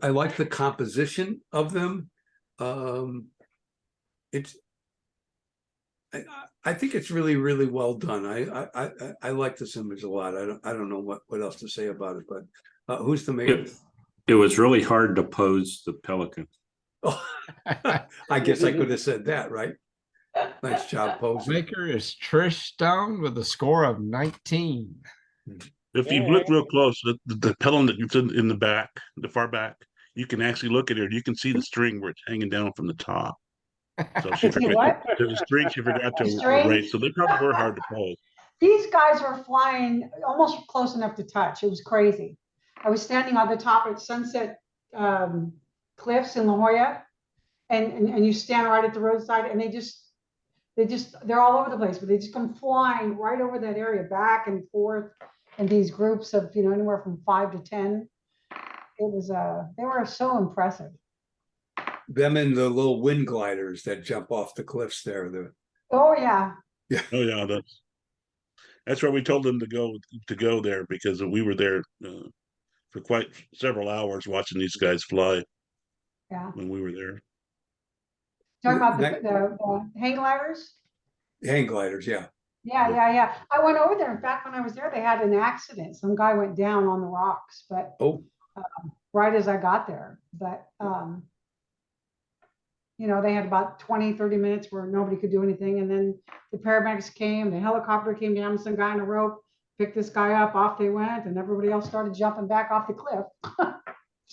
S5: like the composition of them. I think it's really, really well done. I like this image a lot. I don't know what else to say about it, but who's the maker?
S9: It was really hard to pose the pelican.
S5: Oh, I guess I could have said that, right? Nice job posing.
S4: Maker is Trish Stone with a score of 19.
S2: If you look real close, the pelican that you in the back, the far back, you can actually look at it. You can see the string where it's hanging down from the top. So she
S3: See
S2: forgot.
S3: what?
S2: There's a string she forgot to
S3: String?
S2: erase. So they probably were hard to pose.
S3: These guys were flying almost close enough to touch. It was crazy. I was standing on the top of Sunset Cliffs in La Jolla, and you stand right at the roadside, and they're all over the place, but they just come flying right over that area, back and forth, in these groups of anywhere from 5 to 10. It was they were so impressive.
S5: Them and the little wind gliders that jump off the cliffs there.
S3: Oh yeah.
S2: Oh yeah, that's where we told them to go there, because we were there for quite several hours watching these guys fly.
S3: Yeah.
S2: When we were there.
S3: Talking about the hang gliders?
S5: Hang gliders, yeah.
S3: Yeah. I went over there. In fact, when I was there, they had an accident. Some guy went down on the rocks, but right as I got there. But they had about 20-30 minutes where nobody could do anything, and then the paramedics came, the helicopter came down, some guy on a rope picked this guy up, off they went, and everybody else started jumping back off the cliff.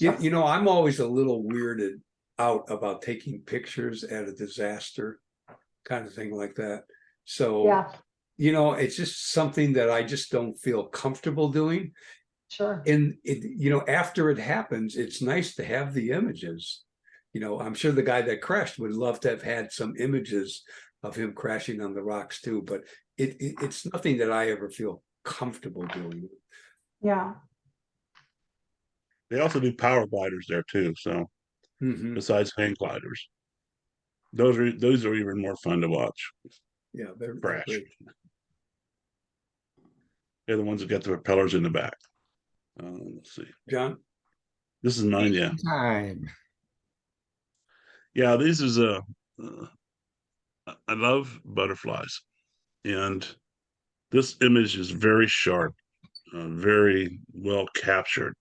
S5: I'm always a little weirded out about taking pictures at a disaster kind of thing like that. So
S3: yeah,
S5: it's just something that I just don't feel comfortable doing.
S3: Sure.
S5: And after it happens, it's nice to have the images. I'm sure the guy that crashed would love to have had some images of him crashing on the rocks too, but it's nothing that I ever feel comfortable doing.
S3: Yeah.
S2: They also do power gliders there too. So besides hang gliders, those are even more fun to watch.
S5: Yeah, they're
S2: crash.
S5: great.
S2: They're the ones that got the propellers in the back. Let's see,
S5: John.
S2: This is mine. Yeah.
S4: Time.
S2: Yeah, this is I love butterflies, and this image is very sharp, very well captured.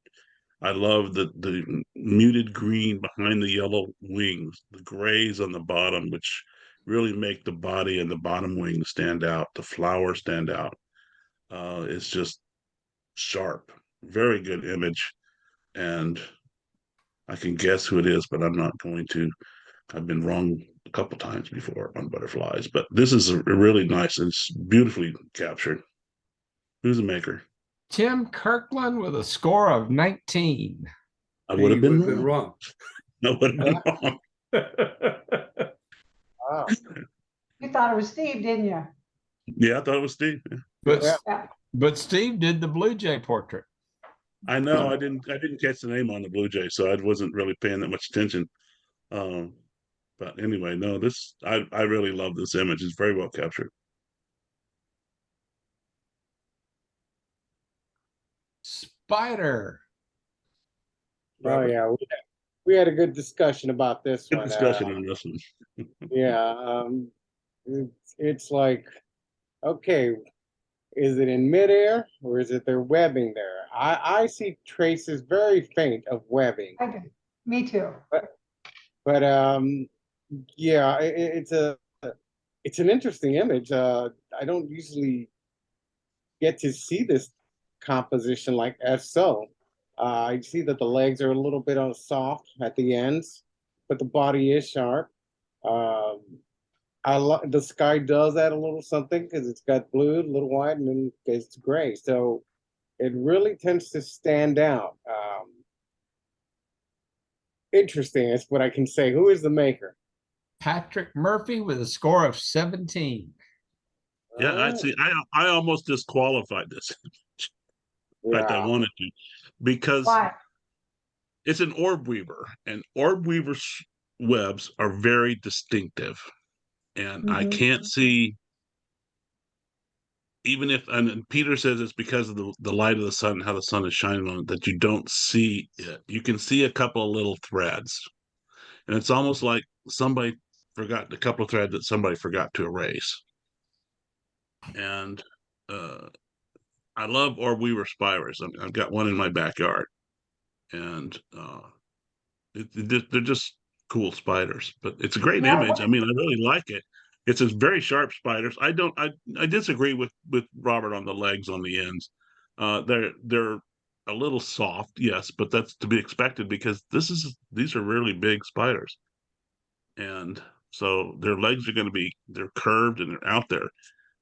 S2: I love the muted green behind the yellow wings, the grays on the bottom, which really make the body and the bottom wing stand out. The flowers stand out. It's just sharp, very good image, and I can guess who it is, but I'm not going to. I've been wrong a couple times before on butterflies, but this is a really nice. It's beautifully captured. Who's the maker?
S4: Tim Kirkland with a score of 19.
S2: I would have been
S5: wrong.
S2: No, would have been wrong.
S1: Wow.
S3: You thought it was Steve, didn't you?
S2: Yeah, I thought it was Steve.
S4: But Steve did the Blue Jay portrait.
S2: I know. I didn't catch the name on the Blue Jay, so I wasn't really paying that much attention. But anyway, no, I really love this image. It's very well captured.
S4: Spider.
S1: Oh yeah, we had a good discussion about this
S2: Good
S1: one.
S2: discussion on this one.
S1: Yeah, It's like, okay, is it in midair or is it their webbing there? I see traces very faint of webbing,
S3: I do. Me too.
S1: but yeah, it's an interesting image. I don't usually get to see this composition like as so. I see that the legs are a little bit on soft at the ends, but the body is sharp. Um, the sky does add a little something because it's got blue, a little white, and then it's gray. So it really tends to stand out. Interesting is what I can say. Who is the maker?
S4: Patrick Murphy with a score of 17.
S2: Yeah, I see. I almost disqualified this. In fact, I
S1: Yeah.
S2: wanted to, because
S3: Why?
S2: it's an orb weaver, and orb weavers webs are very distinctive, and I
S3: Mhm.
S2: can't see, even if, and Peter says it's because of the light of the sun, how the sun is shining on it, that you don't see it. You can see a couple of little threads, and it's almost like somebody forgot a couple of threads that somebody forgot to erase. And I love orb weaver spiders. I've got one in my backyard, and they're just cool spiders. But it's a great
S3: Yeah,
S2: image. I mean, I really like it. It's a very sharp spiders. I disagree with Robert on the legs on the ends. They're a little soft, yes, but that's to be expected because these are really big spiders, and so their legs are going to be, they're curved and they're out there.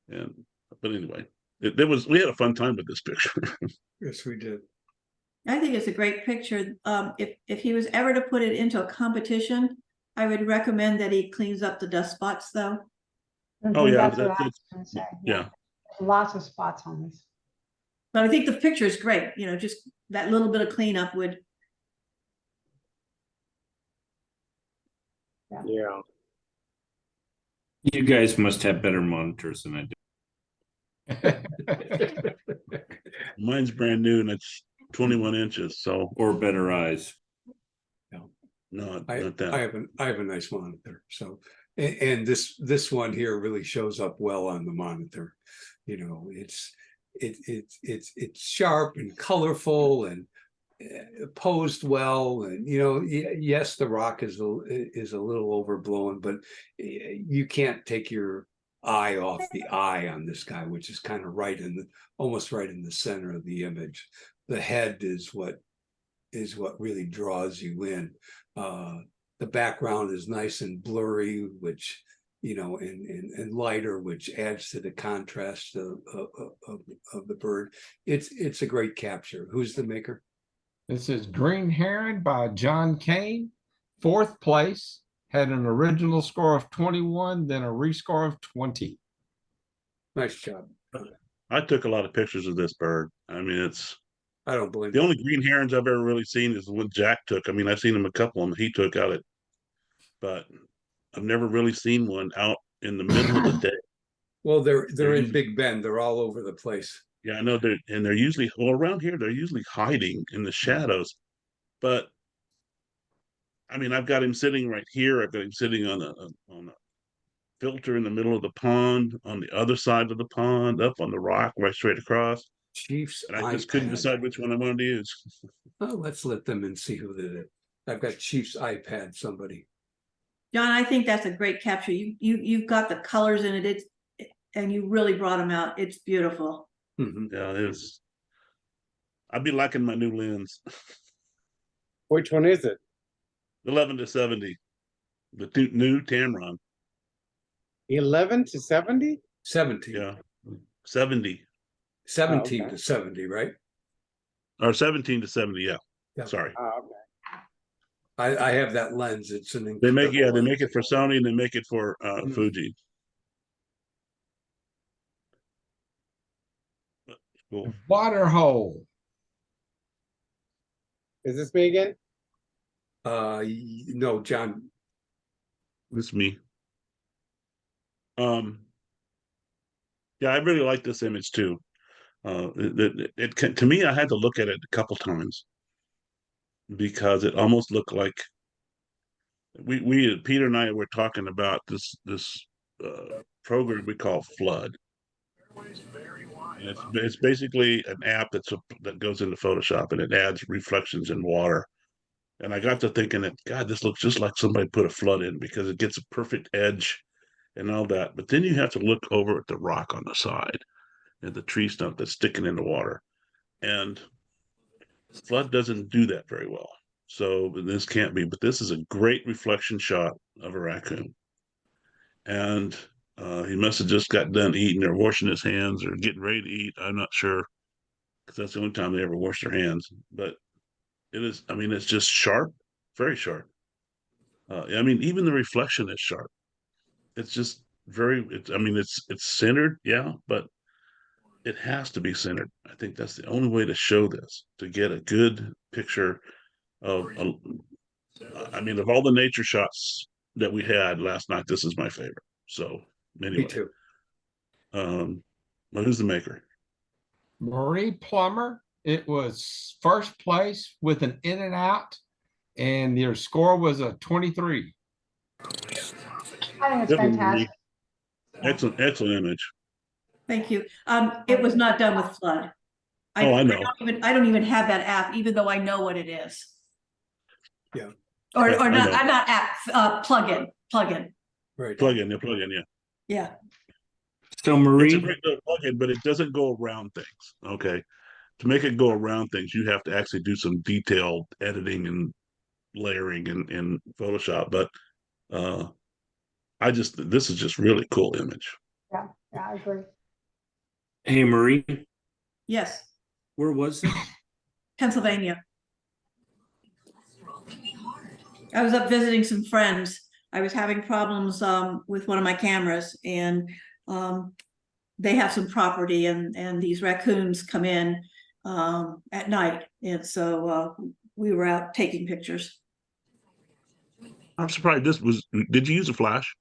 S2: And but anyway, we had a fun time with this picture.
S5: Yes, we did.
S7: I think it's a great picture. If he was ever to put it into a competition, I would recommend that he cleans up the dust spots though.
S2: Oh yeah,
S3: That's what I was gonna say.
S2: yeah.
S3: Lots of spots on this.
S7: But I think the picture is great, just that little bit of cleanup would.
S1: Yeah.
S9: You guys must have better monitors than I do.
S2: Mine's brand new and it's 21 inches, so
S9: Or better eyes.
S2: no,
S5: I
S2: not that.
S5: I have a nice monitor. So, and this one here really shows up well on the monitor. It's sharp and colorful and posed well, and yes, the rock is a little overblown, but you can't take your eye off the eye on this guy, which is kind of almost right in the center of the image. The head is what really draws you in. The background is nice and blurry, which and lighter, which adds to the contrast of the bird. It's a great capture. Who's the maker?
S4: This is Green Heron by John Kane. 4th place, had an original score of 21, then a rescore of 20.
S5: Nice job.
S2: I took a lot of pictures of this bird. I mean,
S5: I don't believe
S2: the only green herons I've ever really seen is the one Jack took. I mean, I've seen him a couple of them he took out but I've never really seen one out in the middle of the day.
S5: Well, they're
S2: They're
S5: in
S2: usually-
S5: Big Bend. They're all over the place.
S2: Yeah, I know they're usually, well, around here they're usually hiding in the shadows. But I mean, I've got him sitting right here. I've got him sitting on a filter in the middle of the pond, on the other side of the pond, up on the rock right straight across.
S5: Chief's
S2: And I just couldn't
S5: iPad.
S2: decide which one I wanted to use.
S5: Oh, let's let them and see who did it. I've got Chief's iPad. Somebody.
S7: John, I think that's a great capture. You've got the colors in it. And you really brought them out. It's beautiful.
S5: Mhm.
S2: Yeah, it is. I'd be liking my new lens.
S1: Which one is it?
S2: 11 to 70. The new Tamron.
S1: 11 to 70?
S5: 17.
S2: Yeah. 70.
S5: 17
S1: Oh, okay.
S5: to 70, right?
S2: Or 17 to 70, yeah.
S5: Yeah.
S2: Sorry.
S1: Okay.
S5: I have that lens. It's an
S2: They make
S5: incredible
S2: they make
S5: lens.
S2: it for Sony and they make it for Fuji. Cool.
S4: Water hole.
S1: Is this me again?
S5: No, John.
S2: This is me. Yeah, I really like this image too. To me, I had to look at it a couple times because it almost looked like we Peter and I were talking about this program we call Flood. And it's basically an app that goes into Photoshop and it adds reflections in water. And I got to thinking that, God, this looks just like somebody put a flood in because it gets a perfect edge and all that. But then you have to look over at the rock on the side and the tree stump that's sticking in the water. And flood doesn't do that very well. So this can't be, but this is a great reflection shot of a raccoon. And he must have just got done eating or washing his hands or getting ready to eat. I'm not sure because that's the only time they ever wash their hands. But it is, I mean, it's just sharp, very sharp. I mean, even the reflection is sharp. It's just I mean, it's centered, yeah, but it has to be centered. I think that's the only way to show this, to get a good picture of, I mean, of all the nature shots that we had last night, this is my favorite. So anyway,
S5: Me too.
S2: Well, who's the maker?
S4: Marie Plummer. It was first place with an in and out, and your score was a 23.
S3: I think it's
S2: Good one, Marie.
S3: fantastic.
S2: Excellent image.
S7: Thank you. It was not done with Flood.
S2: Oh, I know.
S7: I don't even have that app, even though I know what it is.
S5: Yeah.
S7: Or
S2: Yeah, I
S7: not,
S2: know.
S7: I'm not app, plugin.
S5: Right.
S2: Plug in, yeah.
S7: Yeah.
S9: So
S2: It's a
S9: Marie,
S2: great little plugin, but it doesn't go around things. Okay. To make it go around things, you have to actually do some detailed editing and layering in Photoshop. But this is just really cool image.
S3: Yeah, I agree.
S9: hey Marie,
S7: Yes.
S9: where was this?
S7: Pennsylvania. I was up visiting some friends. I was having problems with one of my cameras, and they have some property, and these raccoons come in at night, and so we were out taking pictures.
S2: I'm surprised did you use a flash?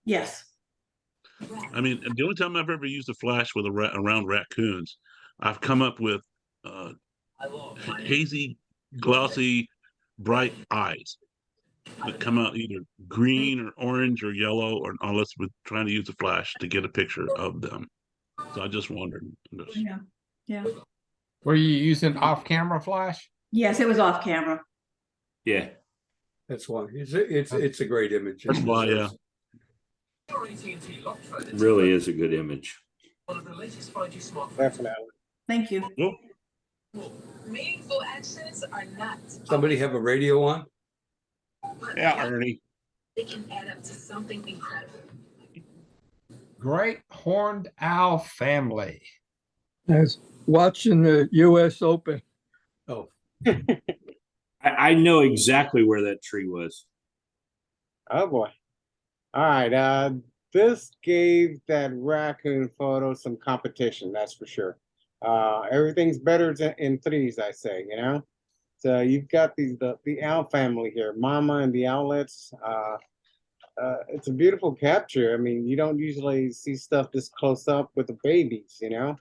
S7: Yes.
S2: I mean, the only time I've ever used a flash with around raccoons, I've come up with hazy, glossy, bright eyes that come out either green or orange or yellow, or unless we're trying to use a flash to get a picture of them. So I just wondered.
S7: Yeah.
S4: Were you using off-camera flash?
S7: Yes, it was off camera.
S9: Yeah.
S5: That's why it's a great image.
S2: That's why, yeah.
S9: Really is a good image.
S1: Definitely.
S7: Thank you.
S2: Well,
S11: Meaningful actions are not.
S5: Somebody have a radio on?
S2: yeah, Ernie.
S11: They can add up to something incredible.
S4: Great Horned Owl Family.
S10: As watching the US Open.
S5: Oh,
S9: I know exactly where that tree was.
S1: Oh boy. All right. This gave that raccoon photo some competition, that's for sure. Everything's better in threes, I say, you know? So you've got the owl family here, Mama and the owlets. It's a beautiful capture. I mean, you don't usually see stuff this close up with the babies, you know?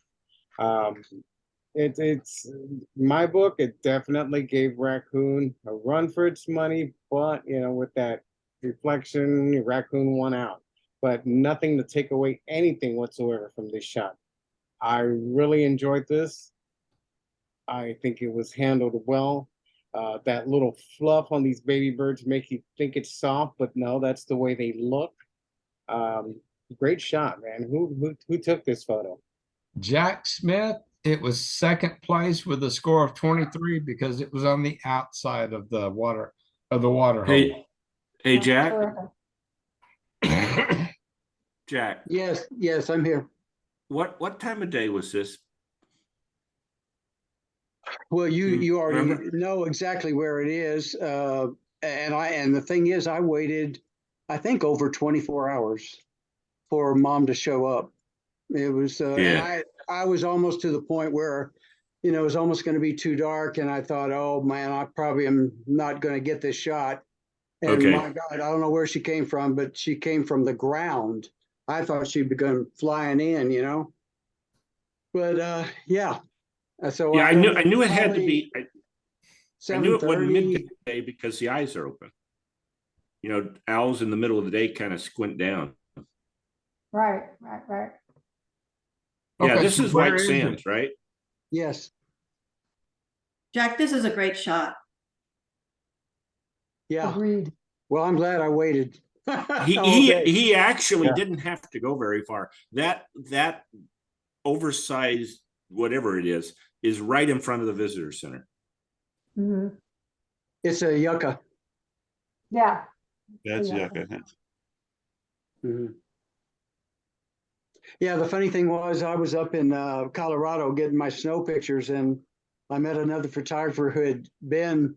S1: It's my book, it definitely gave Raccoon a run for its money, but you know, with that reflection, Raccoon won out. But nothing to take away anything whatsoever from this shot. I really enjoyed this. I think it was handled well. That little fluff on these baby birds make you think it's soft, but no, that's the way they look. Great shot, man. Who took this photo?
S4: Jack Smith. It was second place with a score of 23 because it was on the outside of the water hole.
S9: Hey, Jack.
S3: Terrific.
S9: Jack,
S6: Yes, I'm here.
S9: what time of day was this?
S6: Well, you already
S9: Remember?
S6: know exactly where it is. And the thing is, I waited, I think, over 24 hours for Mom to show up. It was, and I was almost to the point where, you know, it was almost going to be too dark, and I thought, oh man, I probably am not going to get this shot. And
S9: Okay.
S6: my God, I don't know where she came from, but she came from the ground. I thought she'd begun flying in, you know. But yeah. So
S9: Yeah, I
S6: don't
S9: knew
S6: know,
S9: it had to
S6: probably
S9: be. I knew it wasn't
S6: 7:30.
S9: midday because the eyes are open. You know, owls in the middle of the day kind of squint down.
S3: Right, right, right.
S9: Yeah,
S4: Okay,
S9: this
S4: so
S9: is
S4: where
S9: white
S4: is
S9: sands,
S4: it?
S9: right?
S6: Yes,
S7: Jack, this is a great shot.
S6: yeah.
S3: Agreed.
S6: Well, I'm glad I waited.
S9: He
S6: all day.
S9: he actually
S1: Yeah.
S9: didn't have to go very far. That oversized whatever it is right in front of the visitor center.
S3: Mhm.
S6: It's a yucca.
S3: Yeah.
S2: That's
S3: Yeah.
S2: yucca.
S6: Mhm. Yeah, the funny thing was I was up in Colorado getting my snow pictures, and I met another photographer who had been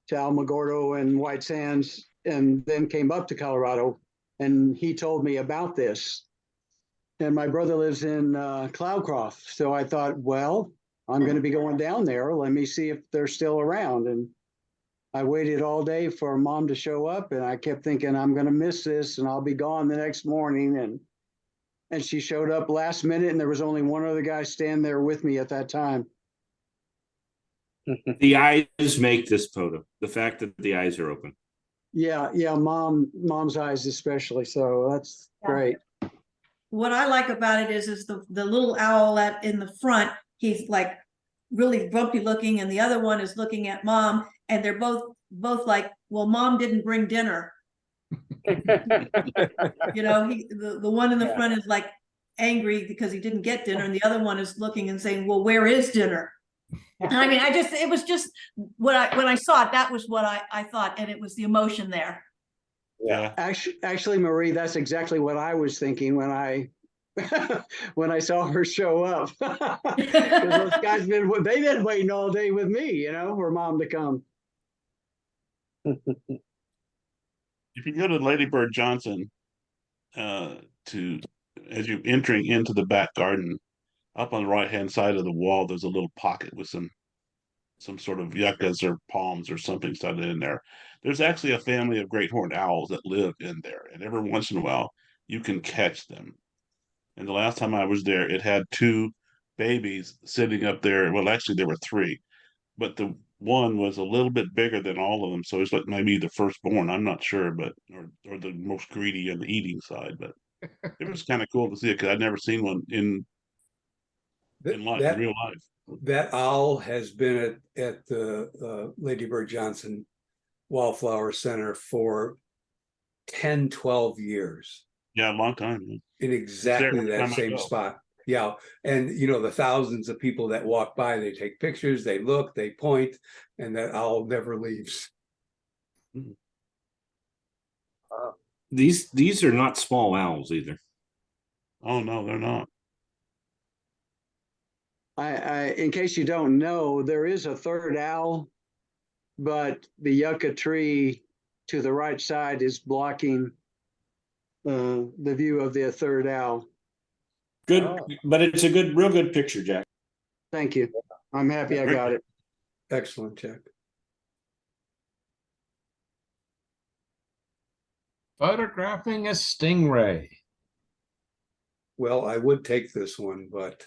S6: to Alamogordo and White Sands and then came up to Colorado, and he told me about this. And my brother lives in Cloudcroft, so I thought, well, I'm going to be going down there. Let me see if they're still around. And I waited all day for Mom to show up, and I kept thinking I'm going to miss this, and I'll be gone the next morning. And she showed up last minute, and there was only one other guy standing there with me at that time.
S9: The eyes make this photo. The fact that the eyes are open.
S6: Yeah, mom's eyes especially. So that's
S3: Yeah.
S6: great.
S7: What I like about it is the little owl in the front, he's like really grumpy looking, and the other one is looking at Mom, and they're both like, well, Mom didn't bring dinner. You know, the one in the
S1: Yeah.
S7: front is like angry because he didn't get dinner, and the other one is looking and saying, well, where is dinner? And I mean, it was just when I saw it, that was what I thought, and it was the emotion there.
S2: Yeah.
S6: Actually, Marie, that's exactly what I was thinking when I when I saw her show up. Because those guys they've been waiting all day with me, you know, for Mom to come.
S2: If you go to Lady Bird Johnson, to as you're entering into the back garden, up on the right hand side of the wall, there's a little pocket with some sort of yuccas or palms or something started in there. There's actually a family of great horned owls that live in there, and every once in a while you can catch them. And the last time I was there, it had two babies sitting up there. Well, actually, there were three, but the one was a little bit bigger than all of them, so it's like maybe the firstborn. I'm not sure, but or the most greedy on the eating side. But it was kind of cool to see it because I'd never seen one in life, in real life.
S5: That owl has been at the Lady Bird Johnson Wildflower Center for 10, 12 years
S2: Yeah, a long time.
S5: in exactly
S2: every
S5: that
S2: time I
S5: same
S2: go.
S5: spot. Yeah. And you know, the thousands of people that walk by, they take pictures, they look, they point, and that owl never leaves.
S9: These are not small owls either.
S2: Oh no, they're not.
S6: In case you don't know, there is a third owl, but the yucca tree to the right side is blocking the view of the third owl.
S9: Good,
S1: Oh.
S9: but it's a real good picture, Jack.
S6: Thank you. I'm happy I got it.
S5: Excellent, Jack.
S4: Photographing a stingray.
S5: Well, I would take this one, but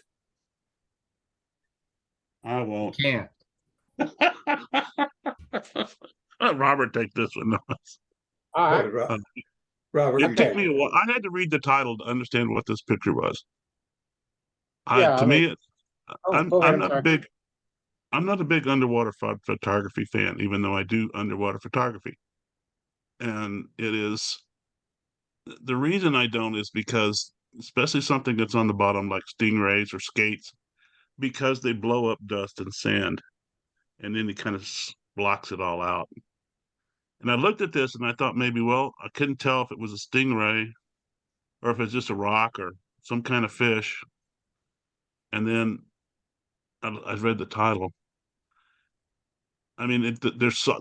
S2: I won't.
S4: Can't.
S2: Let Robert take this one.
S1: All right.
S5: Robert,
S2: It
S5: you
S2: took
S5: take
S2: me a while. I had to read the title to understand what this picture was.
S1: Yeah,
S2: To me,
S1: go
S2: I'm
S1: ahead,
S2: not
S1: sorry.
S2: big. I'm not a big underwater photography fan, even though I do underwater photography. And it is the reason I don't is because, especially something that's on the bottom like stingrays or skates, because they blow up dust and sand, and then it kind of blocks it all out. And I looked at this and I thought maybe, well, I couldn't tell if it was a stingray or if it's just a rock or some kind of fish. And then I read the title. I mean,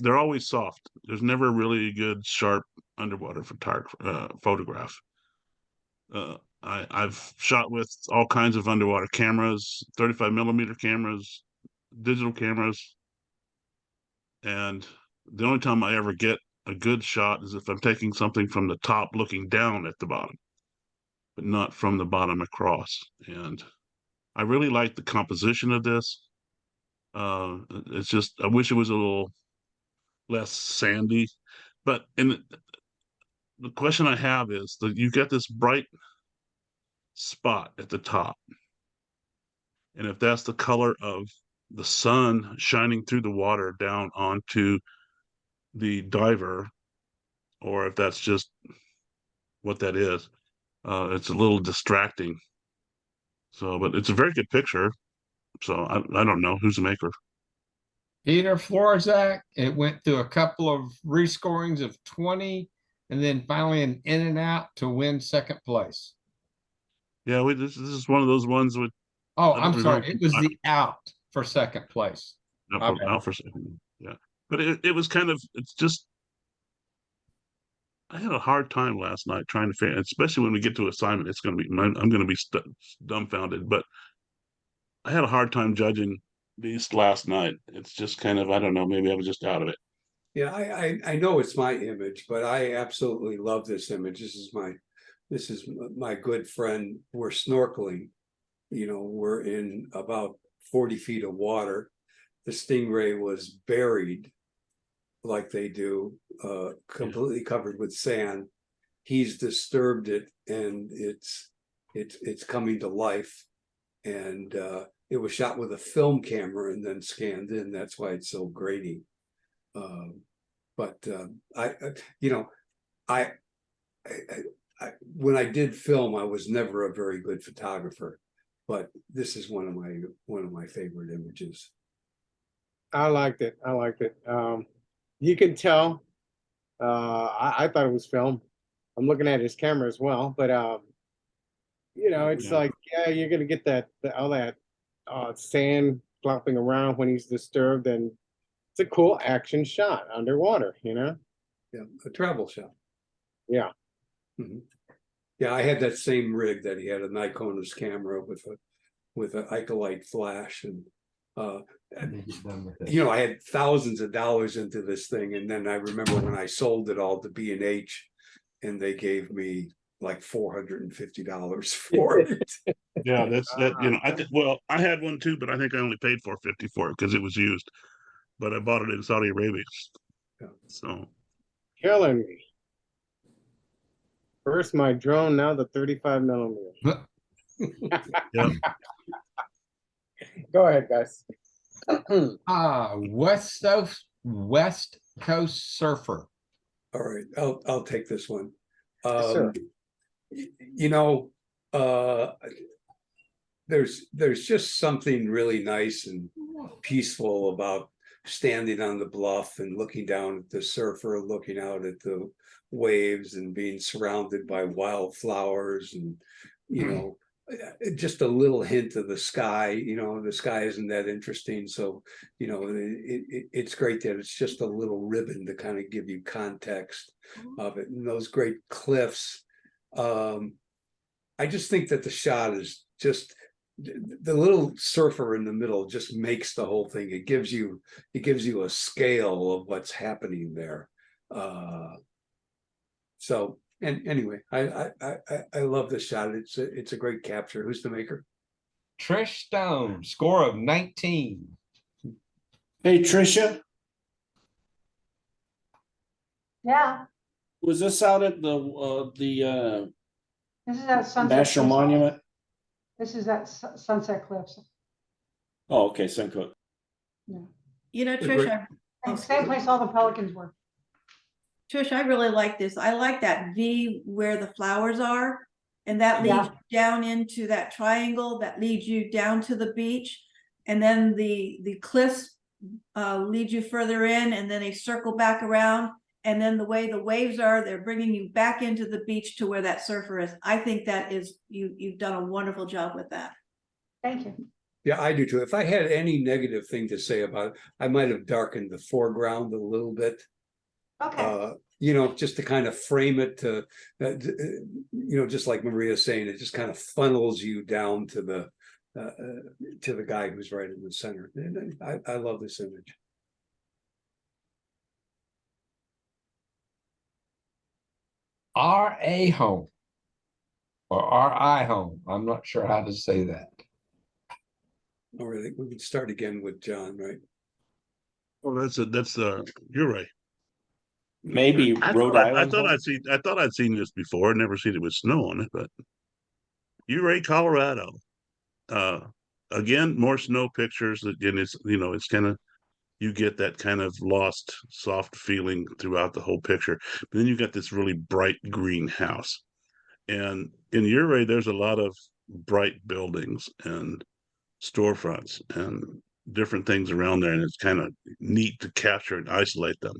S2: they're always soft. There's never really a good sharp underwater photograph. I've shot with all kinds of underwater cameras, 35 millimeter cameras, digital cameras, and the only time I ever get a good shot is if I'm taking something from the top looking down at the bottom, but not from the bottom across. And I really like the composition of this. It's just I wish it was a little less sandy. But the question I have is that you get this bright spot at the top. And if that's the color of the sun shining through the water down onto the diver, or if that's just what that is, it's a little distracting. So, but it's a very good picture. So I don't know who's the maker.
S4: Peter Florzak. It went through a couple of rescorings of 20 and then finally an in and out to win second place.
S2: Yeah, this is one of those ones with.
S4: Oh,
S2: I don't
S4: I'm sorry.
S2: remember-
S4: It was the out for second place.
S2: Out for a second. Yeah, but it was kind of, it's just, I had a hard time last night trying to figure, especially when we get to assignment. It's going to be, I'm going to be dumbfounded. But I had a hard time judging these last night. It's just kind of, I don't know, maybe I was just out of it.
S5: Yeah, I know it's my image, but I absolutely love this image. This is my good friend. We're snorkeling. We're in about 40 feet of water. The stingray was buried like they do, completely covered with sand. He's disturbed it, and it's coming to life. And it was shot with a film camera and then scanned in. That's why it's so grainy. But when I did film, I was never a very good photographer. But this is one of my favorite images.
S1: I liked it. You can tell. I thought it was film. I'm looking at his camera as well, but it's like, yeah, you're gonna get all that sand flopping around when he's disturbed, and it's a cool action shot underwater.
S5: Yeah, a travel shot.
S1: Yeah.
S5: Mm-hmm. Yeah, I had that same rig that he had, a Nikon's camera with an Icolite flash, and I had thousands of dollars into this thing, and then I remember when I sold it all to B&H, and they gave me like $450 for it.
S2: Yeah, that's that. I had one too, but I think I only paid $450 for it because it was used. But I bought it in Saudi Arabia.
S5: Yeah.
S2: So
S1: Killing me. First my drone, now the 35 millimeter.
S2: yeah.
S1: Go ahead, guys.
S4: West Coast Surfer.
S5: All right, I'll take this one.
S1: Yes, sir.
S5: There's just something really nice and peaceful about standing on the bluff and looking down at the surfer, looking out at the waves and being surrounded by wildflowers, and just a little hint of the sky. The sky isn't that interesting, so it's great that it's just a little ribbon to kind of give you context of it, and those great cliffs. I just think that the shot is just, the little surfer in the middle just makes the whole thing. It gives you a scale of what's happening there. So, and anyway, I love the shot. It's a great capture. Who's the maker?
S4: Trish Stone, score of 19.
S8: Hey, Tricia,
S3: Yeah,
S8: was this out at the
S3: this is at Sunset.
S8: National
S3: Cliffs.
S8: Monument?
S3: This is at Sunset Cliffs.
S8: Oh, okay, Suncook.
S7: Trish,
S3: Same place all the pelicans were.
S7: Trish, I really like this. I like that V where the flowers are, and that leads down into that triangle that leads you down to the beach, and then the cliffs lead you further in, and then they circle back around, and then the way the waves are, they're bringing you back into the beach to where that surfer is. I think that is, you've done a wonderful job with that.
S3: Thank you.
S5: Yeah, I do too. If I had any negative thing to say about it, I might have darkened the foreground a little bit.
S3: Okay.
S5: Just to kind of frame it to, just like Maria's saying, it just kind of funnels you down to the guy who's right in the center. And I love this image.
S4: R.A. Home or R.I. Home. I'm not sure how to say that.
S5: Oh, really? We can start again with John, right?
S2: Oh, you're right.
S8: Maybe Rhode Island.
S2: I thought I'd seen this before. Never seen it with snow on it, but Ouray, Colorado. Again, more snow pictures. Again, it's it's kind of, you get that kind of lost, soft feeling throughout the whole picture. But then you got this really bright green house. And in Ouray, there's a lot of bright buildings and storefronts and different things around there. And it's kind of neat to capture and isolate them.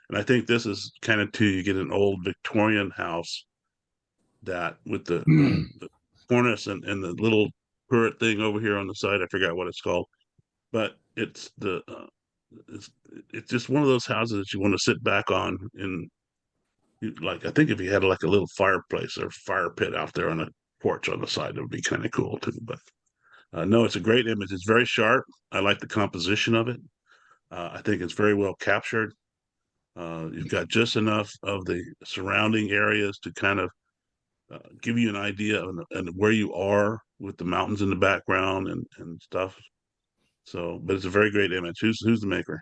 S2: And I think this is kind of too, you get an old Victorian house that with the cornice and the little turret thing over here on the side. I forgot what it's called, but it's it's just one of those houses that you want to sit back on in, like, I think if you had like a little fireplace or fire pit out there on a porch on the side, it would be kind of cool too. But no, it's a great image. It's very sharp. I like the composition of it. I think it's very well captured. You've got just enough of the surrounding areas to kind of give you an idea of and where you are with the mountains in the background and stuff. So, but it's a very great image. Who's the maker?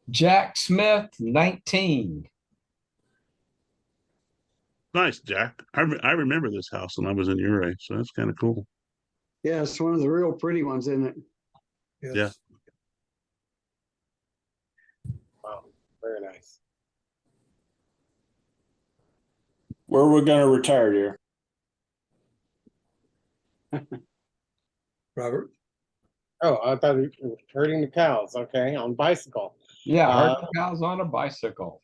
S4: Jack Smith, 19.
S2: Nice, Jack. I remember this house when I was in Ouray, so that's kind of cool.
S6: Yeah, it's one of the real pretty ones, isn't it?
S5: Yes.
S2: Yeah.
S1: Wow, very nice.
S8: Where are we gonna retire, dear?
S5: Robert?
S1: Oh, I thought you were herding the cows. Okay, on bicycle.
S4: Yeah,
S1: Uh,
S4: herding cows on a bicycle.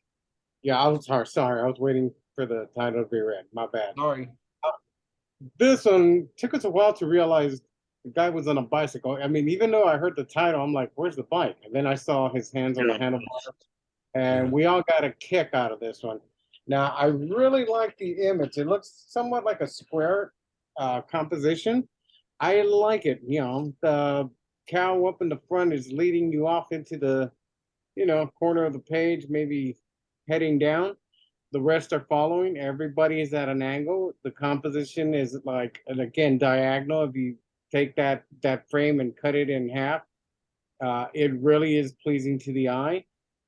S1: Yeah, I was sorry. I was waiting for the title to be read. My bad.
S4: Sorry.
S1: This one took us a while to realize the guy was on a bicycle. I mean, even though I heard the title, I'm like, "Where's the bike?" And then I saw his hands on the handlebar, and we all got a kick out of this one. Now, I really like the image. It looks somewhat like a square composition. I like it. You know, the cow up in the front is leading you off into the, corner of the page, maybe heading down. The rest are following. Everybody is at an angle. The composition is like, and again, diagonal. If you take that frame and cut it in half, it really is pleasing to the eye.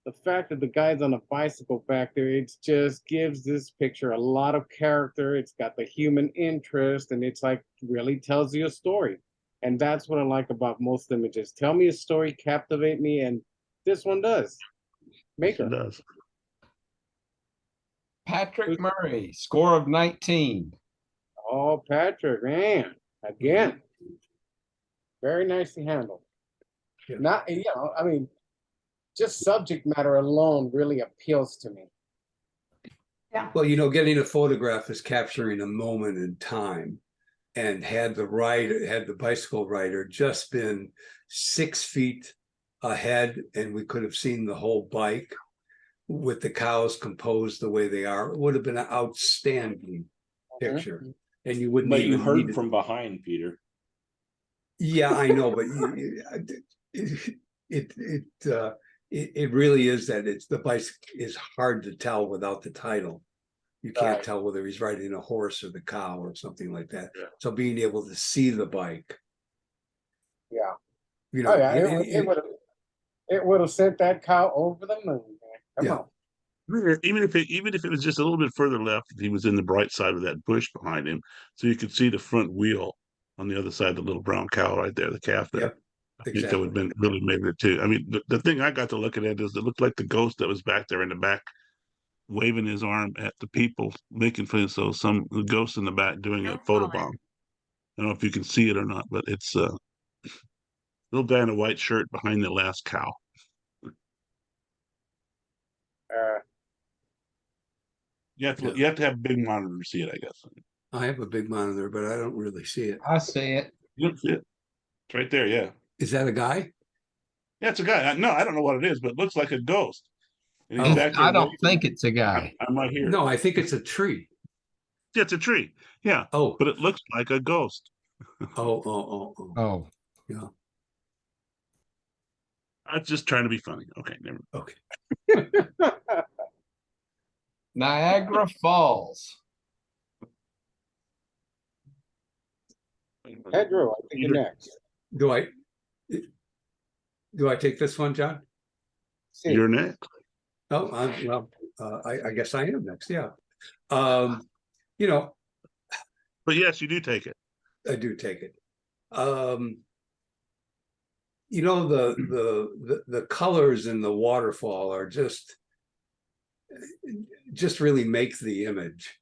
S1: The fact that the guy's on a bicycle back there, it just gives this picture a lot of character. It's got the human interest, and it's like really tells you a story. And that's what I like about most images. Tell me a story, captivate me, and this one does. Maker.
S2: It does.
S4: Patrick Murray, score of 19.
S1: Oh, Patrick, man, again, very nicely handled.
S5: Yeah.
S1: Not, I mean, just subject matter alone really appeals to me.
S5: Well, getting a photograph is capturing a moment in time. And had the bicycle rider just been 6 feet ahead, and we could have seen the whole bike with the cows composed the way they are, it would have been an outstanding picture. And you wouldn't
S8: But
S5: even
S8: you heard
S5: need
S8: from behind, Peter.
S5: Yeah, I know, but it really is that the bicycle is hard to tell without the title. You can't
S1: Right.
S5: tell whether he's riding a horse or the cow or something like that.
S2: Yeah.
S5: So being able to see the bike,
S1: Yeah.
S5: Oh
S1: yeah, it would have sent that cow over the moon, man. Come
S5: Yeah.
S1: on.
S2: Even if it was just a little bit further left, he was in the bright side of that bush behind him, so you could see the front wheel on the other side, the little brown cow right there, the calf there.
S5: Yep,
S2: I think that would have
S5: exactly.
S2: been really made it too. I mean, the thing I got to looking at is it looked like the ghost that was back there in the back, waving his arm at the people, making for some ghost in the back doing a photobomb. I don't know if you can see it or not, but it's a little guy in a white shirt behind the last cow. You have to have a big monitor to see it, I guess.
S5: I have a big monitor, but I don't really see it.
S4: I see it.
S2: You don't see it. It's right there, yeah.
S5: Is that a guy?
S2: Yeah, it's a guy. No, I don't know what it is, but it looks like a ghost. And he's
S5: Oh.
S2: back there
S4: I don't
S2: waving.
S4: think it's a guy.
S2: I'm right here.
S5: No, I think it's a tree.
S2: Yeah, it's a tree. Yeah,
S5: Oh,
S2: but it looks like a ghost.
S5: oh.
S4: Oh,
S5: Yeah.
S2: I'm just trying to be funny. Okay, never.
S5: Okay.
S4: Niagara Falls.
S1: Pedro, I think you're next.
S5: Do I take this one, John?
S1: See.
S2: You're next.
S5: Oh, I guess I am next. Yeah.
S2: But yes, you do take it.
S5: I do take it. You know, the colors in the waterfall are just really make the image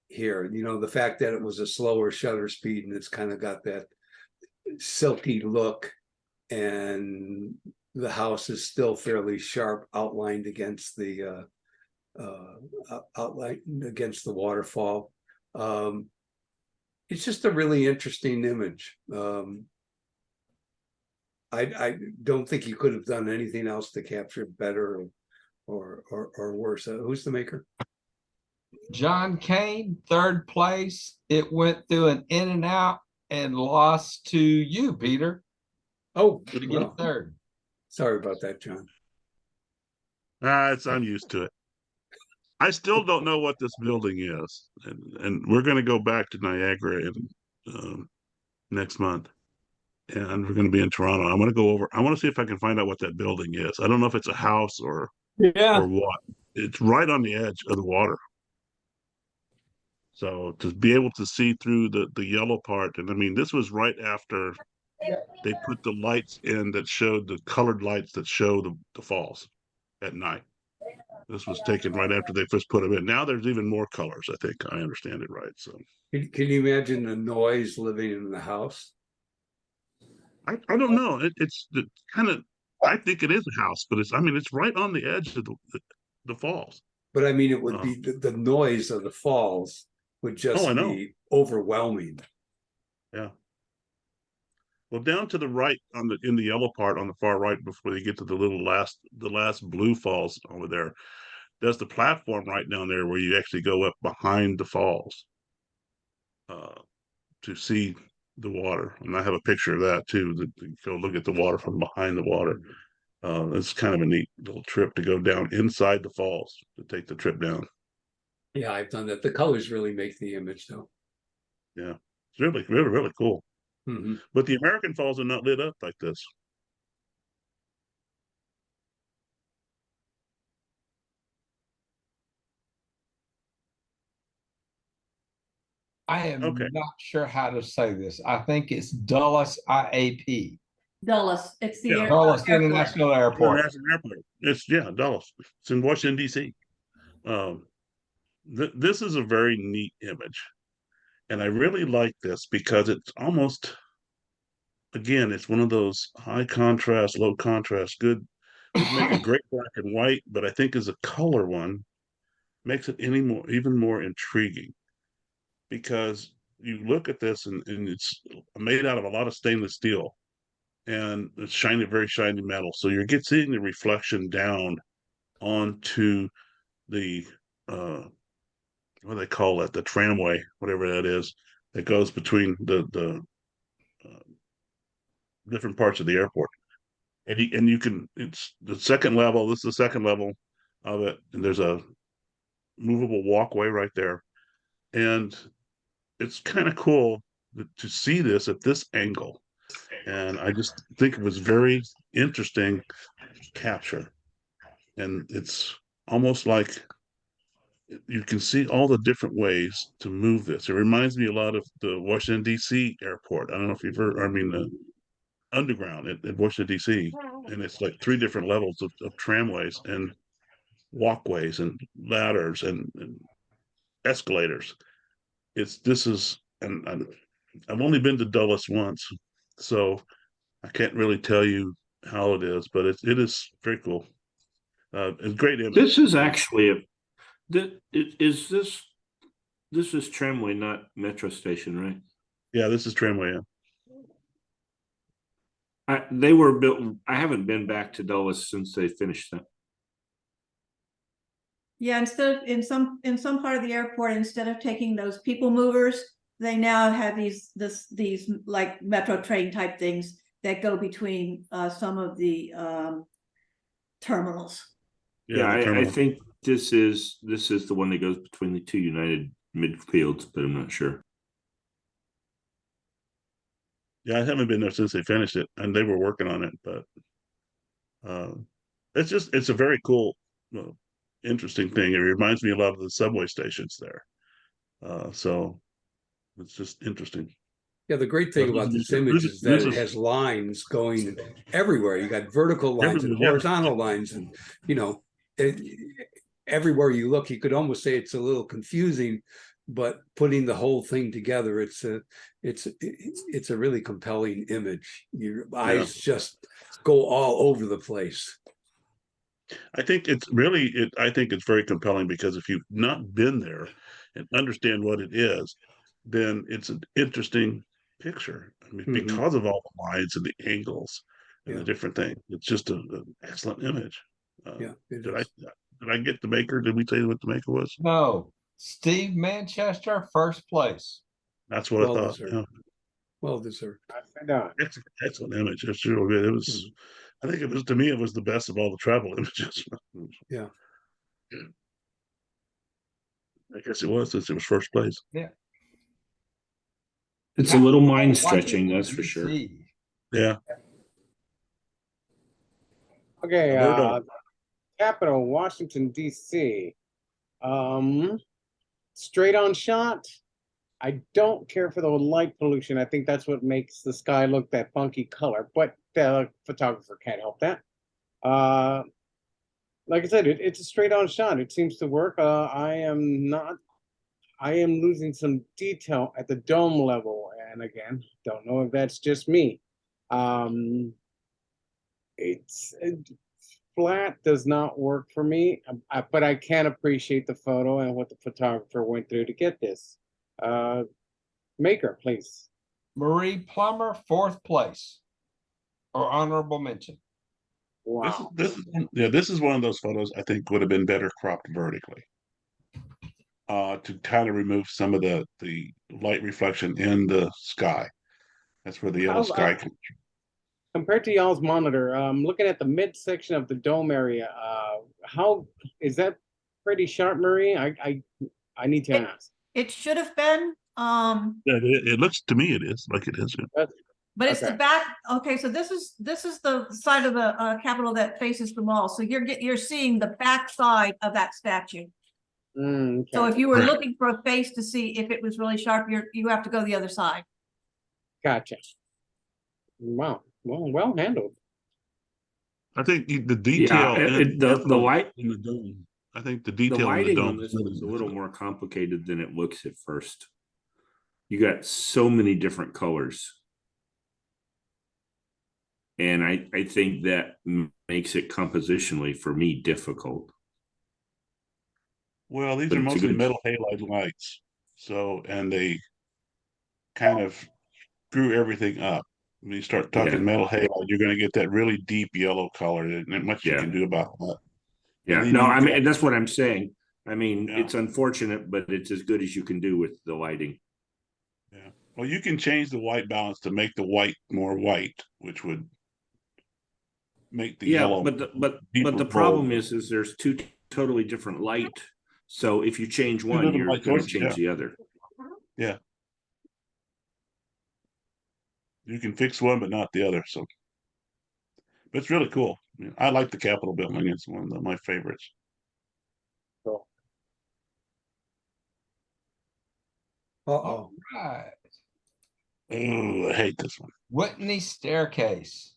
S5: here. You know, the fact that it was a slower shutter speed and it's kind of got that silky look, and the house is still fairly sharp, outlined against the waterfall. It's just a really interesting image. I don't think you could have done anything else to capture it better or worse. Who's the maker?
S4: John Kane, third place. It went through an in and out and lost to you, Peter,
S5: Oh,
S4: to get
S5: well,
S4: third.
S5: sorry about that, John.
S2: I'm used to it. I still don't know what this building is, and we're going to go back to Niagara in next month, and we're going to be in Toronto. I want to go over. I want to see if I can find out what that building is. I don't know if it's a house or
S10: Yeah,
S2: what. It's right on the edge of the water, so to be able to see through the yellow part, and I mean, this was right after they put the lights in that showed the colored lights that show the falls at night. This was taken right after they first put them in. Now there's even more colors. I think I understand it right. So
S5: Can you imagine the noise living in the house?
S2: I don't know. It's the kind of I think it is a house, but it's I mean it's right on the edge of the falls.
S5: But I mean, it would
S2: Uh,
S5: be the noise of the falls would
S2: Oh, I
S5: just
S2: know.
S5: be overwhelming.
S2: Yeah. Well, down to the right on the in the yellow part on the far right before you get to the last blue falls over there. There's the platform right down there where you actually go up behind the falls uh, to see the water. And I have a picture of that too. That you go look at the water from behind the water. It's kind of a neat little trip to go down inside the falls to take the trip down.
S5: Yeah, I've done that. The colors really make the image, though.
S2: Yeah, it's really, really, really cool.
S5: Mhm.
S2: But the American Falls are not lit up like this.
S4: I am
S2: Okay.
S4: not sure how to say this. I think it's Dulles IAP.
S7: Dulles, it's the
S2: Yeah.
S4: Dulles
S7: airport.
S4: International Airport.
S2: International Airport. It's Dulles. It's in Washington D.C. Um, this is a very neat image, and I really like this because it's almost again, it's one of those high contrast, low contrast. Good would make a great black and white, but I think as a color one makes it even more intriguing because you look at this and it's made out of a lot of stainless steel and it's shiny, very shiny metal. So you're seeing the reflection down onto the what do they call it, the tramway, whatever that is, that goes between the uh, different parts of the airport. And you can it's the second level. This is the second level of it, and there's a movable walkway right there, and it's kind of cool to see this at this angle. And I just think it was very interesting capture, and it's almost like you can see all the different ways to move this. It reminds me a lot of the Washington D.C. airport. I don't know if you've heard. I mean, the underground at Washington D.C. and it's like three different levels of tramways and walkways and ladders and escalators. It's this is and I've only been to Dulles once, so I can't really tell you how it is, but it is very cool. It's a great image.
S9: This is actually is this is tramway, not metro station, right?
S2: Yeah, this is tramway. Yeah.
S9: They were built. I haven't been back to Dulles since they finished that.
S7: Yeah, instead of in some part of the airport, instead of taking those people movers, they now have these like metro train type things that go between some of the terminals.
S9: Yeah,
S2: The
S9: I
S2: terminal.
S9: think this is the one that goes between the two United midfields, but I'm not sure.
S2: Yeah, I haven't been there since they finished it, and they were working on it, but uh, it's a very cool, interesting thing. It reminds me a lot of the subway stations there. So It's just interesting.
S5: Yeah, the great thing about this image is that it has lines going everywhere. You got vertical lines and horizontal lines, and everywhere you look, you could almost say it's a little confusing, but putting the whole thing together, it's a really compelling image. Your eyes just go all over the place.
S2: I think it's very compelling because if you've not been there and understand what it is, then it's an interesting picture. I mean, because of all the lines and the angles and the different things, it's just an excellent image. Did I get the maker? Did we tell you what the maker was?
S4: No, Steve Manchester, first place.
S2: That's what I thought.
S5: Deserved.
S2: Yeah.
S5: Well deserved.
S2: It's an excellent image. It's real good. It was. I think it was, to me, it was the best of all the travel images.
S5: Yeah.
S2: I guess it was, since it was first place.
S4: Yeah.
S9: It's a little mind stretching, that's for sure.
S2: Yeah.
S1: Okay,
S2: Alberto.
S1: capital, Washington, D.C. Straight on shot. I don't care for the light pollution. I think that's what makes the sky look that funky color, but the photographer can't help that. Like I said, it's a straight on shot. It seems to work. I am losing some detail at the dome level. And again, don't know if that's just me. It's flat does not work for me, but I can appreciate the photo and what the photographer went through to get this. Maker, please.
S4: Marie Plummer, fourth place, or honorable mention.
S1: Wow.
S2: This is one of those photos I think would have been better cropped vertically. To kind of remove some of the light reflection in the sky. That's where the yellow sky comes from. Compared
S1: to y'all's monitor, looking at the midsection of the dome area, how is that pretty sharp, Marie? I need to ask.
S7: It should have been,
S2: It looks to me, it is like it is. Yeah.
S7: but it's the back. Okay, so this is the side of the Capitol that faces the mall. So you're seeing the back side of that statue.
S1: Okay.
S7: So if you were looking for a face to see if it was really sharp, you have to go the other side.
S1: Gotcha. Wow. Well handled.
S2: I think the detail
S9: the light
S2: in the dome. I think the detail
S9: the lighting
S2: in the dome
S9: on this is a little more complicated than it looks at first. You got so many different colors. And I think that makes it compositionally, for me, difficult.
S2: Well, these are mostly metal halide lights. So, and they kind of screw everything up. When you start talking metal halide, you're going to get that really deep yellow color. And not much you can do about that.
S9: Yeah, no, I mean, that's what I'm saying. I mean, it's unfortunate, but it's as good as you can do with the lighting.
S2: Yeah. Well, you can change the white balance to make the white more white, which would make the yellow.
S9: But the problem is there's two totally different light. So if you change one, you're going to change the other.
S2: Yeah. You can fix one, but not the other. So, but it's really cool. I like the Capitol building. It's one of my favorites.
S1: Cool.
S4: All right.
S2: Oh, I hate this one.
S4: Whitney Staircase.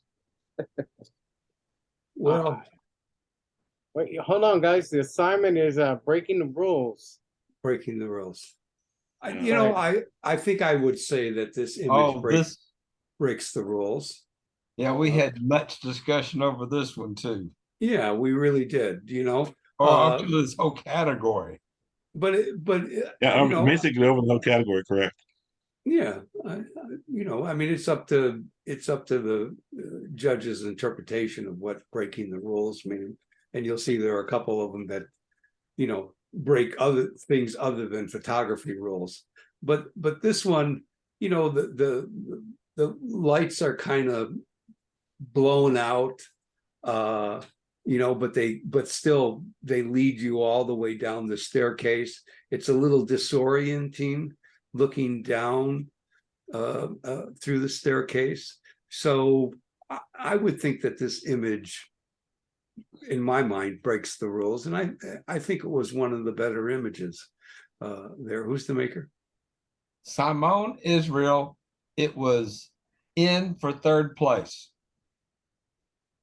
S5: Well,
S1: wait, hold on, guys. The assignment is breaking the rules.
S5: Breaking the rules. I think I would say that this image breaks the rules.
S4: Yeah, we had much discussion over this one too.
S5: Yeah, we really did.
S4: Up to this whole category.
S5: But
S2: basically over the whole category, correct?
S5: Yeah, I mean, it's up to the judge's interpretation of what breaking the rules mean, and you'll see there are a couple of them that, break other things other than photography rules. But this one, the lights are kind of blown out, but still they lead you all the way down the staircase. It's a little disorienting looking down through the staircase. So I would think that this image, in my mind, breaks the rules, and I think it was one of the better images there. Who's the maker?
S4: Simone Israel, it was in for third place.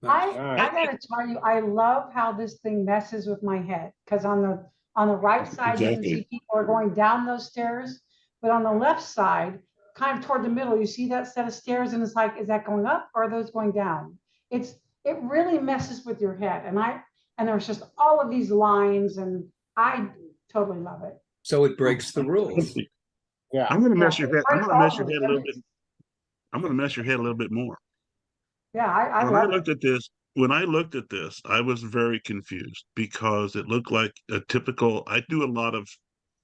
S3: I
S1: Alright.
S3: gotta tell you, I love how this thing messes with my head, because on the right side, you can
S2: Exactly.
S3: see people are going down those stairs, but on the left side, kind of toward the middle, you see that set of stairs, and it's like, is that going up or are those going down? It really messes with your head, and there's just all of these lines, and I totally love it.
S5: So it breaks the rules.
S1: Yeah.
S2: I'm gonna
S3: Yeah,
S2: mess your
S3: it
S2: head. I'm
S3: breaks
S2: gonna mess
S3: all
S2: your
S3: those
S2: head a little bit.
S3: limits.
S2: I'm gonna mess your head a little bit more.
S3: Yeah, I
S2: When I
S3: love it.
S2: looked at this, when I looked at this, I was very confused because it looked like a typical. I do a lot of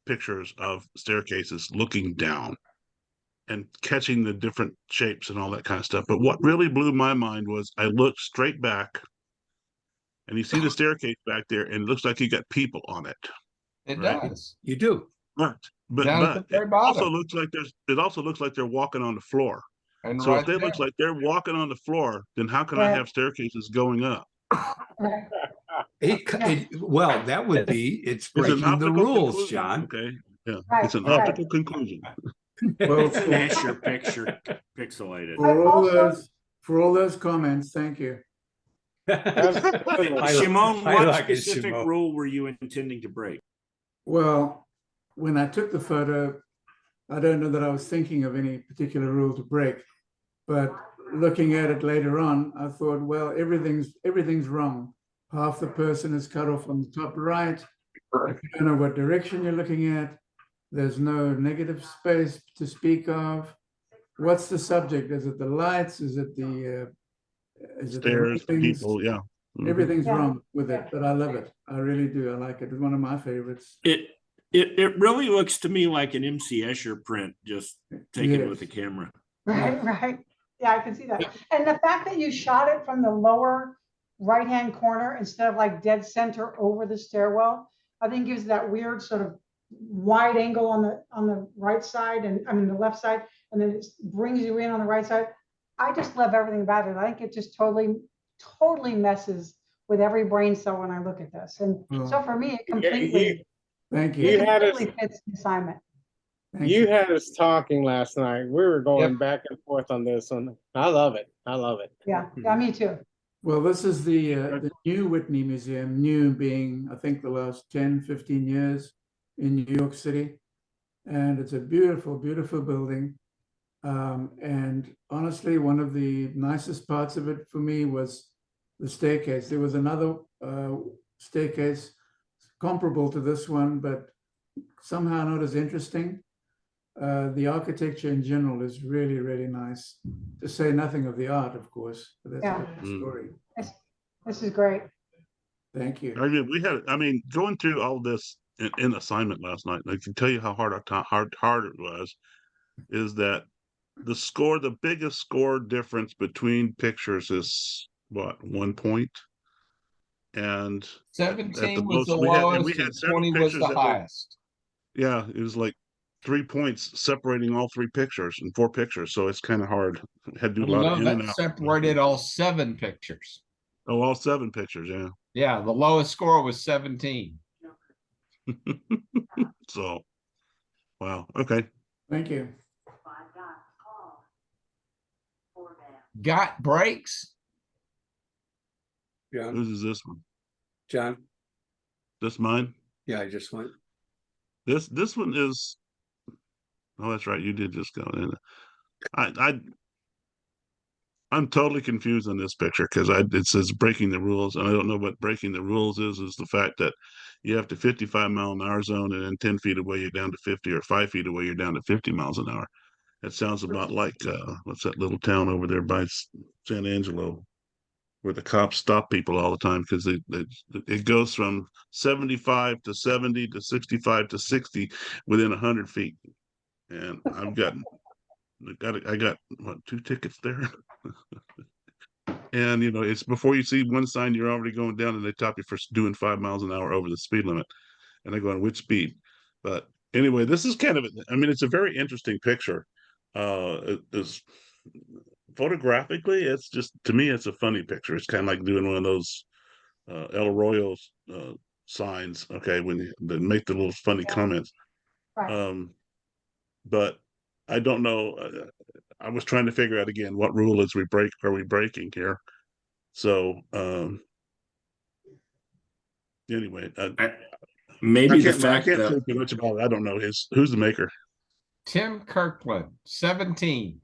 S2: pictures of staircases looking down and catching the different shapes and all that kind of stuff. But what really blew my mind was I looked straight back and you see the staircase back there and it looks like you got people on it.
S4: It
S2: Right.
S4: does.
S5: You do.
S2: But
S4: Down at the
S2: it
S4: very
S2: also
S4: bottom.
S2: looks like it also looks like they're walking on the floor.
S4: And
S2: So
S4: right
S2: if it
S4: there.
S2: looks like they're walking on the floor, then how can I
S3: Right.
S2: have staircases going up?
S3: Right.
S5: Well, that would be, it's
S2: It's an
S5: breaking the
S2: optical
S5: rules,
S2: conclusion.
S5: John.
S2: Okay. Yeah.
S3: Right,
S2: It's an
S3: right.
S2: optical conclusion.
S10: Well,
S9: Finish your picture pixelated.
S10: for all those comments, thank you.
S1: Absolutely.
S9: Shimon,
S5: I
S9: what
S5: like it,
S9: specific
S5: Shimon.
S9: rule were you intending to break?
S10: Well, when I took the photo, I don't know that I was thinking of any particular rule to break, but looking at it later on, I thought, well, everything's wrong. Half the person is cut off on the top right. If you don't know what direction you're looking at, there's no negative space to speak of. What's the subject? Is it the lights? Is it the
S2: Stairs,
S10: railings?
S2: people, yeah. Mhm.
S10: Everything's
S3: Yeah.
S10: wrong with it, but I love it. I really do. I like it. It's one of my favorites.
S9: It really looks to me like an MC Escher print, just taken
S10: Yes.
S9: with the camera.
S3: Right, right. Yeah, I can see that. And the fact that you shot it from the lower right-hand corner instead of like dead center over the stairwell, I think gives that weird sort of wide angle on the right side, and I mean the left side, and then it brings you in on the right side. I just love everything about it. I think it just totally messes with every brain cell when I look at this. And so for me, it completely,
S10: Thank
S1: You
S10: you.
S3: it
S1: had us,
S3: completely fits the assignment.
S10: Thank
S1: you had us talking last night. We were going
S4: Yep.
S1: back and forth on this one. I love it. I love it.
S3: Yeah, yeah, me too.
S10: Well, this is the new Whitney Museum, new being, I think, the last 10, 15 years in New York City. And it's a beautiful, beautiful building. And honestly, one of the nicest parts of it for me was the staircase. There was another staircase comparable to this one, but somehow not as interesting. The architecture in general is really, really nice. To say nothing of the art, of course, but that's
S3: Yeah.
S10: a different story.
S3: This is great.
S10: Thank you.
S2: I mean, going through all this in assignment last night, I can tell you how hard it was, is that the biggest score difference between pictures is what, 1 point? And at the
S4: 17 was
S2: most
S4: the
S2: we
S4: lowest
S2: had
S4: and
S2: several
S4: 20 was
S2: pictures
S4: the
S2: that were,
S4: highest.
S2: yeah, it was like 3 points separating all 3 pictures and 4 pictures. So it's kind of hard. Had to do a
S4: Well,
S2: lot of
S4: no,
S2: in and
S4: that
S2: out.
S4: separated all 7 pictures.
S2: Oh, all 7 pictures, yeah.
S4: Yeah, the lowest score was 17.
S2: So, wow. Okay.
S10: Thank you.
S4: Got breaks?
S5: John,
S2: Whose is this one?
S5: John,
S2: This mine?
S5: yeah, I just went.
S2: This one is. Oh, that's right. You did just go in. I'm totally confused on this picture because it says breaking the rules, and I don't know what breaking the rules is. Is the fact that you have to 55-mile-an-hour zone, and then 10 feet away you're down to 50, or 5 feet away you're down to 50 miles an hour. It sounds about like what's that little town over there by San Angelo, where the cops stop people all the time because it goes from 75 to 70 to 65 to 60 within 100 feet. And I got what, 2 tickets there. And it's before you see one sign, you're already going down, and they top you for doing 5 miles an hour over the speed limit. And I go, on which speed? But anyway, this is kind of, I mean, it's a very interesting picture. It is photographically, it's just, to me, it's a funny picture. It's kind of like doing one of those El Arroyo signs, okay, when they make the little funny comments.
S3: Right.
S2: But I don't know. I was trying to figure out again what rule are we breaking here? So anyway,
S9: Maybe the
S2: I
S9: fact
S2: can't
S9: that
S2: say too much about it. I don't know. Who's the maker?
S4: Tim Kirkland, 17.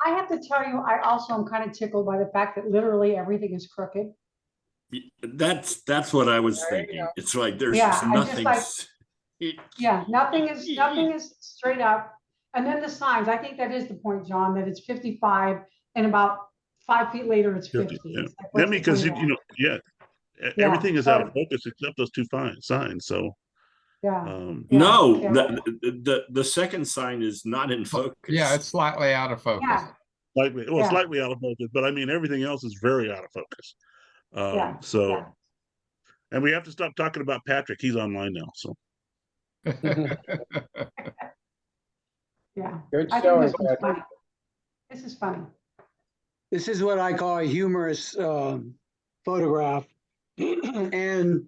S3: I have to tell you, I also am kind of tickled by the fact that literally everything is crooked.
S9: that's what I was
S1: There you
S9: thinking.
S1: go.
S9: It's like there's
S3: Yeah,
S9: just
S3: I just
S9: nothing.
S3: like- Yeah, nothing is straight up. And then the signs, I think that is the point, John, that it's 55 and about 5 feet later, it's 50.
S2: Yeah.
S3: It's like,
S2: I
S3: what's
S2: mean,
S3: the
S2: because
S3: point of
S2: you know,
S3: that?
S2: yeah,
S3: Yeah,
S2: everything is out of
S3: so-
S2: focus except those two signs. So
S3: Yeah. Yeah,
S9: No,
S3: yeah.
S9: the second sign is not in focus.
S4: Yeah, it's slightly out of focus.
S3: Yeah,
S2: slightly,
S3: Yeah.
S2: slightly out of focus, but I mean everything else is very out of focus.
S3: yeah.
S2: So
S3: yeah.
S2: and we have to stop talking about Patrick. He's online now. So
S3: Yeah.
S1: Good
S3: I think
S1: showing,
S3: this one's
S1: Patrick.
S3: funny. This is funny.
S6: This is what I call a humorous photograph. and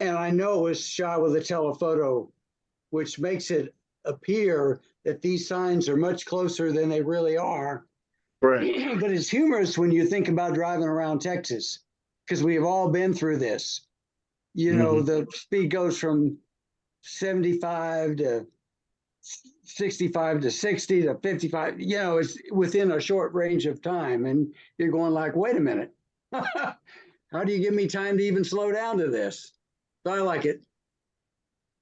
S6: I know it's shot with a telephoto, which makes it appear that these signs are much closer than they really are.
S2: right.
S6: But it's humorous when you think about driving around Texas, because we have all been through this. You know, the speed goes from 75 to 65 to 60 to 55, you know, it's within a short range of time. And you're going like, wait a minute. How do you give me time to even slow down to this? So I like it.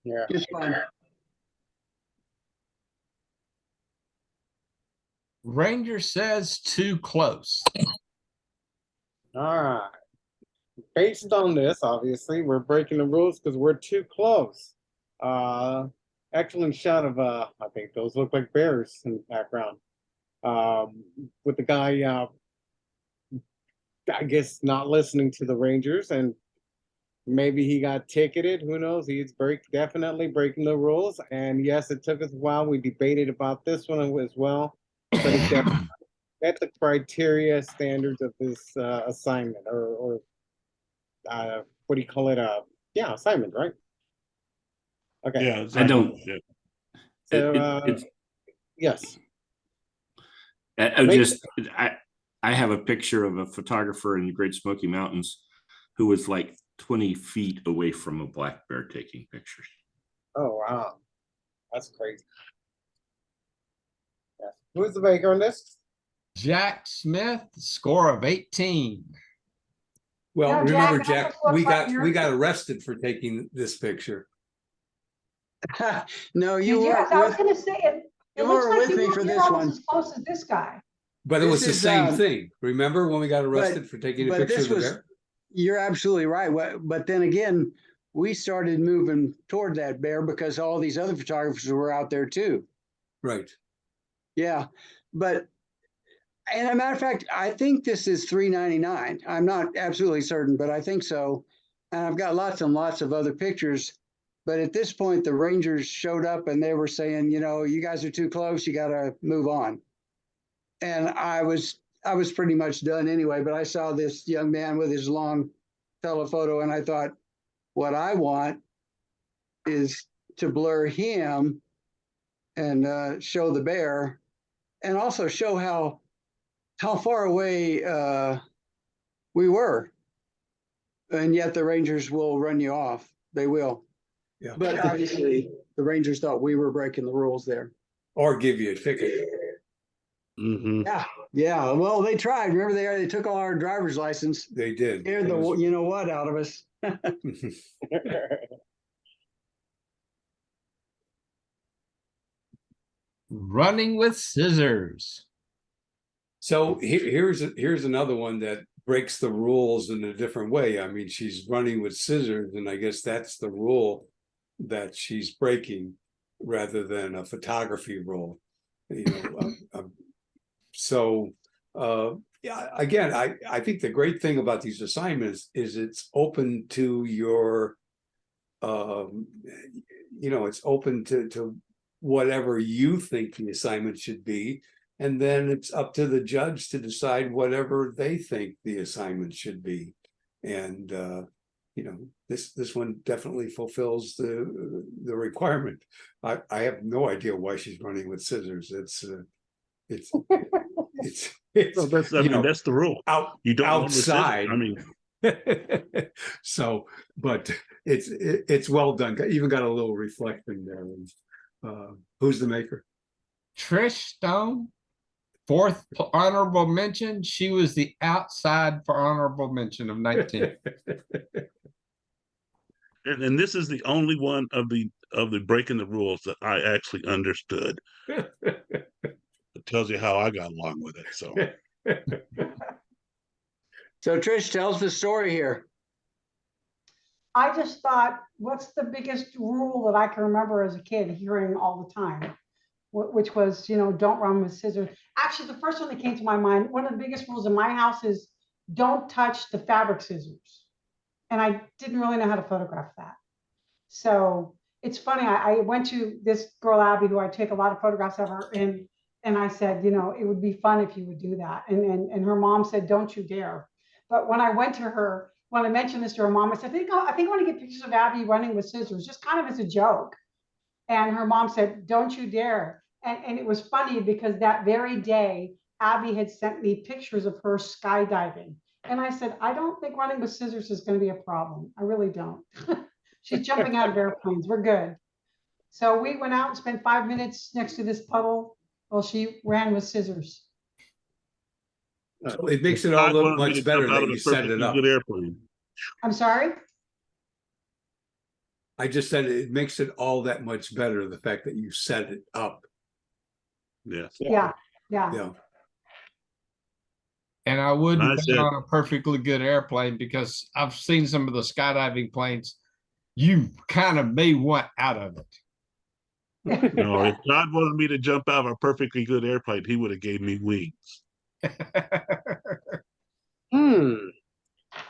S1: Yeah.
S6: It's fun.
S4: Ranger says too close.
S1: All right. Based on this, obviously, we're breaking the rules because we're too close. Excellent shot of I think those look like bears in the background. With the guy I guess not listening to the Rangers, and maybe he got ticketed. Who knows? He's definitely breaking the rules. And yes, it took us a while. We debated about this one as well, but it definitely met the criteria standards of this assignment, or what do you call it? Yeah, assignment, right? Okay.
S2: Yeah,
S9: I don't.
S2: Yeah.
S1: So yes.
S9: I have a picture of a photographer in the Great Smoky Mountains who was like 20 feet away from a black bear taking pictures.
S1: Oh wow, that's crazy. Yes. Who's the maker on this?
S4: Jack Smith, score of 18.
S5: Well,
S3: No,
S5: remember,
S3: Jack,
S5: Jack,
S3: that looks
S5: we
S3: like
S5: got
S3: yours.
S5: arrested for taking this picture.
S6: No,
S3: Did
S6: you
S3: you?
S6: weren't
S3: I was
S6: with,
S3: going to say it. It
S6: you
S3: looks
S6: weren't
S3: like
S6: with me
S3: you're
S6: for this
S3: almost
S6: one.
S3: as close as this guy.
S5: But it
S6: This
S5: was the
S6: is,
S5: same thing. Remember when we got arrested for taking a
S6: but
S5: picture
S6: this
S5: of the
S6: was,
S5: bear?
S6: you're absolutely right. But then again, we started moving toward that bear because all these other photographers were out there too.
S5: Right.
S6: Yeah, but and as a matter of fact, I think this is $3.99. I'm not absolutely certain, but I think so. And I've got lots and lots of other pictures. But at this point, the Rangers showed up and they were saying, you know, you guys are too close. You got to move on. And I was pretty much done anyway. But I saw this young man with his long telephoto, and I thought, what I want is to blur him and show the bear, and also show how far away we were. And yet the Rangers will run you off. They will.
S5: Yeah.
S6: But obviously the Rangers thought we were breaking the rules there.
S5: Or give you a ticket.
S6: Yeah. Yeah. Well, they tried. Remember, they took all our driver's license.
S5: They did.
S6: Scared the you know what out of us.
S4: Running with scissors.
S5: So here's another one that breaks the rules in a different way. I mean, she's running with scissors, and I guess that's the rule that she's breaking, rather than a photography rule. You know, yeah. Again, I think the great thing about these assignments is it's open to your, you know, it's open to whatever you think the assignment should be. And then it's up to the judge to decide whatever they think the assignment should be. And you know, this one definitely fulfills the requirement. I have no idea why she's running with scissors. It's
S2: So that's, I
S5: you
S2: mean,
S5: know,
S2: that's the rule.
S5: out
S2: You don't run with scissors.
S5: outside.
S2: I mean,
S5: So, but it's well done. Even got a little reflection there. Who's the maker?
S4: Trish Stone, fourth honorable mention. She was the outside for honorable mention of 19.
S2: and this is the only one of the breaking the rules that I actually understood. It tells you how I got along with it. So
S6: So Trish, tells the story here.
S3: I just thought, what's the biggest rule that I can remember as a kid hearing all the time? Which was, don't run with scissors. Actually, the first one that came to my mind, one of the biggest rules in my house is don't touch the fabric scissors. And I didn't really know how to photograph that. So it's funny, I went to this girl, Abby, who I take a lot of photographs of her, and I said, it would be fun if you would do that. And her mom said, don't you dare. But when I went to her, when I mentioned this to her mom, I said, I think I want to get pictures of Abby running with scissors, just kind of as a joke. And her mom said, don't you dare. And it was funny because that very day, Abby had sent me pictures of her skydiving. And I said, I don't think running with scissors is going to be a problem. I really don't. She's jumping out of airplanes. We're good. So we went out and spent 5 minutes next to this puddle while she ran with scissors.
S5: So it makes it all
S2: God
S5: look
S2: wanted me to
S5: much better
S2: jump out
S5: that
S2: of a
S5: you set it
S2: perfectly
S5: up.
S2: good airplane.
S3: I'm sorry?
S5: I just said it makes it all that much better, the fact that you set it up.
S2: Yes.
S3: Yeah.
S5: Yeah.
S4: And I wouldn't
S2: I
S4: bet
S2: said-
S4: on a perfectly good airplane because I've seen some of the skydiving planes. You kind of may want out of it.
S2: No, if God wanted me to jump out of a perfectly good airplane, he would have gave me wings.